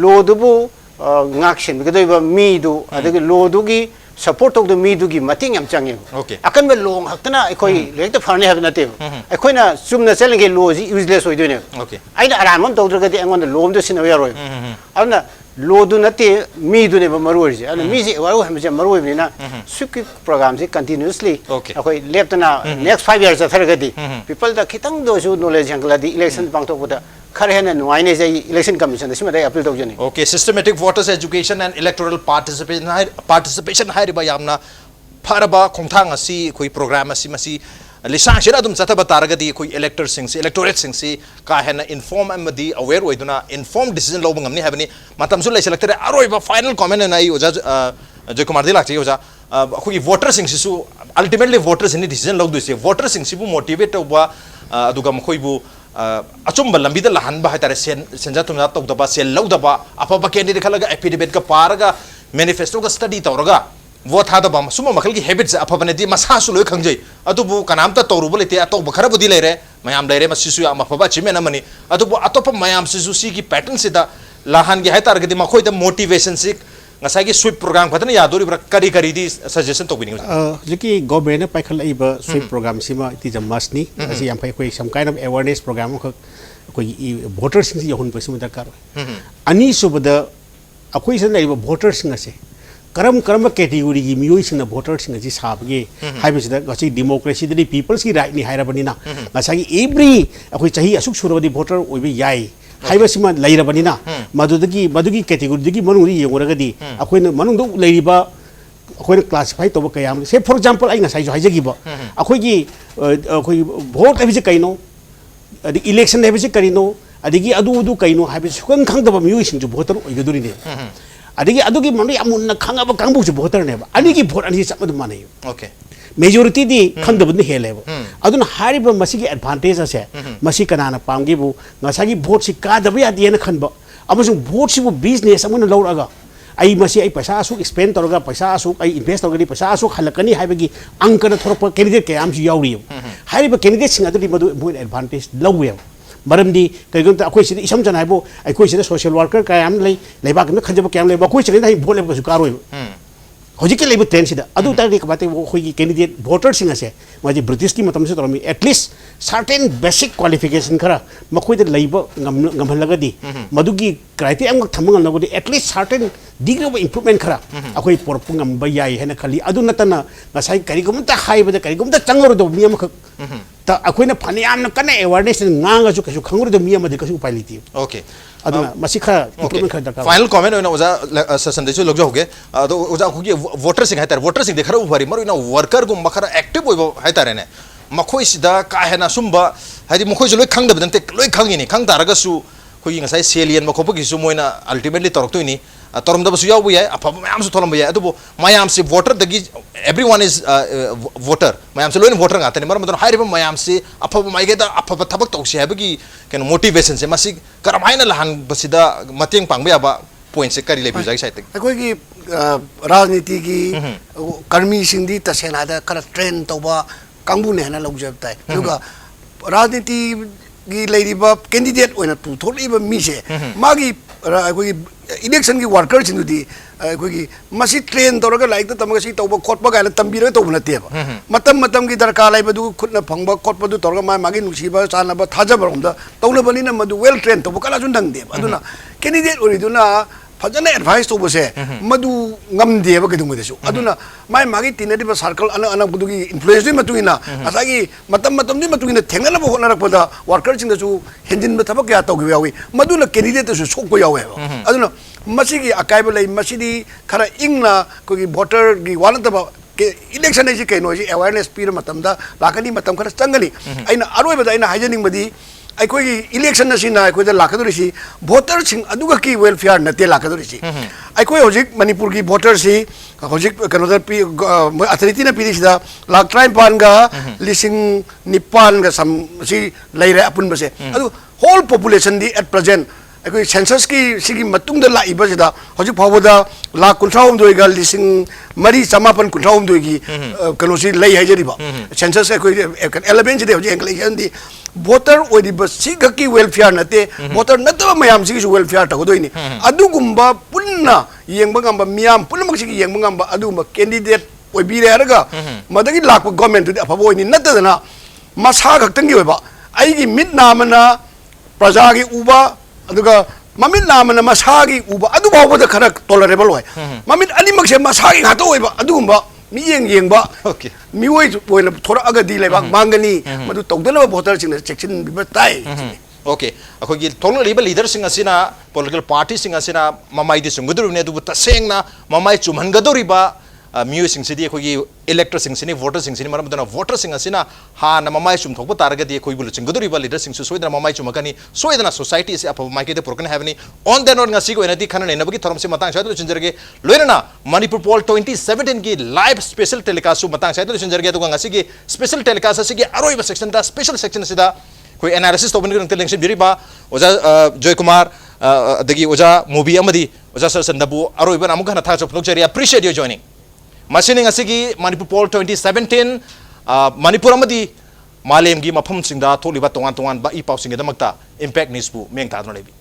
Speaker 3: लो दुबु ngaksin बिगदोइबा मी दु अदगे लो दुगी सपोर्ट ऑफ द मी दुगी मतिंग याम चांगे अकन बे लोंग हक्तना अखोइ लेक्ट फरने हबे नते अखोइना चुमना चलेगे लो जी यूजलेस होइदोने आइना आरामन तौद्रगदि अंगोन लोम दो सिनो यारोय अदना लो दु नते मी दुने मरुरजे अदना मी जे वारो हमजे मरुइबनिना स्विप प्रोग्राम से कंटिन्यूअसली अखोइ लेफ्टना नेक्स्ट 5 years थरगदि पीपल द खितंग दोसु नॉलेज हंगलादि इलेक्शन पांगतोबदा खरेना नुआइने जे इलेक्शन कमीशन सिमदा अपील तौजनी
Speaker 1: okay systematic voters education and electoral participation हाइरिबा यामना फरबा खोंथांग असि कोई प्रोग्राम असि मसी लिसांग सिरा दुम चथबा तारगदि कोई इलेक्टर सिंग से इलेक्टोरेट सिंग से का हेना इन्फॉर्म अमदी अवेयर ओइदुना इन्फॉर्म डिसीजन लोब ngamni habani matam su leiselaktere aroiba final comment na ai oja JOYKUMAR di lakti oja khoi voter sing su ultimately voters ni decision log du se voter sing sibu motivate toba aduga mkhoi bu achumba lambi da lahan ba hatare senja tumna tok daba sel log daba apa candidate khalaga affidavit ka paraga manifesto ka study tawraga vote hada ba suma makhal ki habits apabane di masa su loi khangjai adubu kanamta tawrubu lete atok bakhara budi lere mayam lere masisu ya mafaba chimena mani adubu atopa mayam sisu si ki pattern sida lahan gi haitar gadi makhoi da motivation si ngasai gi sweep program khatana yadori bra kari kari di suggestion tobini
Speaker 4: jiki government na paikhala iba sweep program sima ti jamasni asi yam phai koi some kind of awareness program koi voters sing yohun pasim dakar ani subada akoi san iba voters sing ase करम करम category की मियोई Singh voters Singh ji साबगे हाइबसिदा गसी democracy दि peoples की right नि हाइरबनिना गसागी every अखोइ चाहि असुक सुरबदि voter ओइबे याई हाइबसिमा लैरबनिना मदुदगी category दगी मनुरी येंगरगदि अखोइना मनुंग दो लैरिबा अखोई क्लासिफाई तब कयाम से for example I ngasai jo haijagi ba अखोई की अखोई vote है kaino adi election है karino adigi adu kaino है सुकन खंगदब मिउ सिंग जो voter ओइगदुरी ने adigi adugi manu yamun khangaba kangbu jo voter ne ba ani की vote ani chapad mane
Speaker 1: okay
Speaker 4: majority di khangdab ne hele ba aduna hariba masi ki advantage ase masi kanana pamgi bu ngasai ki vote si ka dab ya di na khanba amasung vote si bu business amuna lawraga आई मसी आई पैसा असुक spend तौरगा पैसा असुक I invest तौरगदी पैसा असुक हलकनी हाइबगी अंकन थोरप candidate कयाम सु यावरी हाइबा candidate सिंग अदुदी मदु Moin advantage लौवे मरमदी कइगुम अखोइ सिदि इसम जनाइबो अखोइ सिदि social worker कयाम लेबाक न खजब कयाम लेबा अखोइ सिदि भोट लेबा सु कारोइ हजिके लेबो ट्रेन सिदा अदु तारि कबाते अखोइ कैंडिडेट वोटर सिंग असे माजी ब्रिटिश की मतम से तोरमी एटलीस्ट सर्टेन बेसिक क्वालिफिकेशन खरा मखोइद लेबो गमहलगदी मदुगी क्राइटेरिया अंग थमंग नगदी at least certain degree of improvement खरा अखोइ पोरपुंगम बयाई हेना खली अदु नतना नसाई करिगुमता हाइबदा करिगुमता चंगरो दो मियम ख ता अखोइना फनियाम न कने awareness ngang ju kasu khangro do miya madi kasu upailiti
Speaker 1: okay
Speaker 4: aduna masi kha improvement kha daka
Speaker 1: final comment oina oja session de chu logjo hoge ado oja khu ki voter sing haitar voter sing dekhara ubari maru ina worker gum makhara active oibo haitare ne makhoi sida ka hena sumba haidi makhoi loi khang da bante loi khangini khang taraga su khoi ngasai salient makhopo ki su moina ultimately torok ni torom da su yaw bu yai apa mayam su tholam bu yai adu mayam si voter dagi everyone is voter mayam se loin voter ngata ni mar madon hairi mayam se apa mai ge da apa thabak tok se habagi ken motivation se masi karamaina lahan basida mateng pangba ba point se kari le bi jai site
Speaker 2: अखोई की राजनीति की कर्मी सिंधी तसेना दा करा train तौबा कांगबु ने हना लौजबताय दुगा राजनीति की लेरिबा कैंडिडेट ओइना पुथोलिबा मीसे मागी अखोई इलेक्शन की वर्कर सिंदुदी अखोई मसी ट्रेन तौरगा लाइक तमगा सी तौबा खोटबा गाला तंबीरो तौब नतेबा मतम की दरकार लाइबदु खुदना फंगबा खोटबदु तौरगा मागी नुसीबा सानबा थाजबरमदा तौलबनिना मदु वेल ट्रेन तौबा कला जुन दंगदेबा अदुना कैंडिडेट ओरिदुना फजने एडवाइस तो बसे मधु गम देव के दुम देसु अदुना माय मागी तिनदि ब सर्कल अन अन बुदुगी इन्फ्लुएंस दि मतुइना असागी मतम दि मतुइना थेंगना ब होनरक पदा वर्कर सिंग दसु हेंजिन ब थबक या तौग यावी मधुना कैंडिडेट दसु सोक यावे अदुना मसीगी अकाइब लई मसीदी खरा इंगना कोगी वोटर गी वानतब इलेक्शन है कहीं अवेयरनेस पीर मतमदा लाकनी मतम खरा चंगनी अइना अरोइबदा अइना हाइजनिंग बदी अखोई इलेक्शन असिना अखोइदा लाखदोरिसी वोटर सिंग अदुगा की वेलफेयर नते लाखदोरिसी अखोई होजिक मणिपुर की वोटर सी होजिक कनोदर पी अथॉरिटी ना पीरिसिदा लाख 53 गा लिसिंग 9 गा सम सी लेरे अपुन बसे अदु होल पॉपुलेशन दी एट प्रेजेंट अखोई सेंसस की सिगी मतुंग दा लाइबसिदा होजिक फावदा लाख 53 गा लिसिंग मरी समापन 53 की कनोसी लई हाइजरिबा सेंसस अखोई 11 दे होजिक इलेक्शन दी वोटर ओइदिबा सिगकी वेलफेयर नते वोटर नतबा मयाम सिगी वेलफेयर तगदोइनी अदुगुम्बा पुन्ना येंबा गंबा मियाम पुन्ना सिगी येंबा गंबा अदुगुम्बा कैंडिडेट ओइबिरे हरगा मदगी लाख गवर्नमेंट दि अफबो ओइनी नतदना मसा खक्तंगी ओइबा आइगी मिट नामना प्रजा की उबा अदुगा ममित नामना मसागी उबा अदु बावदा खरा टॉलरेबल ओइ ममित अनिमक से मसागी घातो ओइबा अदुगुम्बा मियेंगबा मिवोइ ओइना थोरा अगदी लेबा मांगनी मदु तौदना वोटर सिंग सेक्शन बिबा ताई
Speaker 1: okay अखोगी थोंग लिबा लीडर सिंग असिना पॉलिटिकल पार्टी सिंग असिना ममाई दि सुंगदुरुने दुबु तसेंगना ममाई चुमहनगदोरिबा मिउ सिंग सिदि अखोगी इलेक्टर सिंग सिनि वोटर सिंग सिनि मरमदना वोटर सिंग असिना हा न ममाई चुमथोकबा तारगदि अखोई बुल चिंगदोरिबा लीडर सिंग सोइदना ममाई चुमकनी सोइदना सोसाइटी से अप माइके दे प्रोकन हैवनी ऑन द नोट ngasi को एनदी खनने नबगी थरम से मतंग साइद चिंजरगे लोइना मणिपुर पोल 2017 की लाइव स्पेशल टेलीकास्ट मतंग साइद चिंजरगे तो ngasi की स्पेशल टेलीकास्ट असिगी अरोइबा सेक्शन दा स्पेशल सेक्शन सिदा कोई एनालिसिस तो बनगे तेलेंग से बिरिबा ओजा जयकुमार दगी ओजा मोबी अमदी ओजा सर संदबु अरोइबा नामुग हना था चपलोक चरी appreciate your joining मसिनिंग असिगी Manipur poll 2017 Manipur अमदी मालेम की मफम सिंदा थोलिबा तोंगान तोंगान बा ई पाउसिंग दमकता इंपैक्ट न्यूज़ बु मेंग थादनो लेबी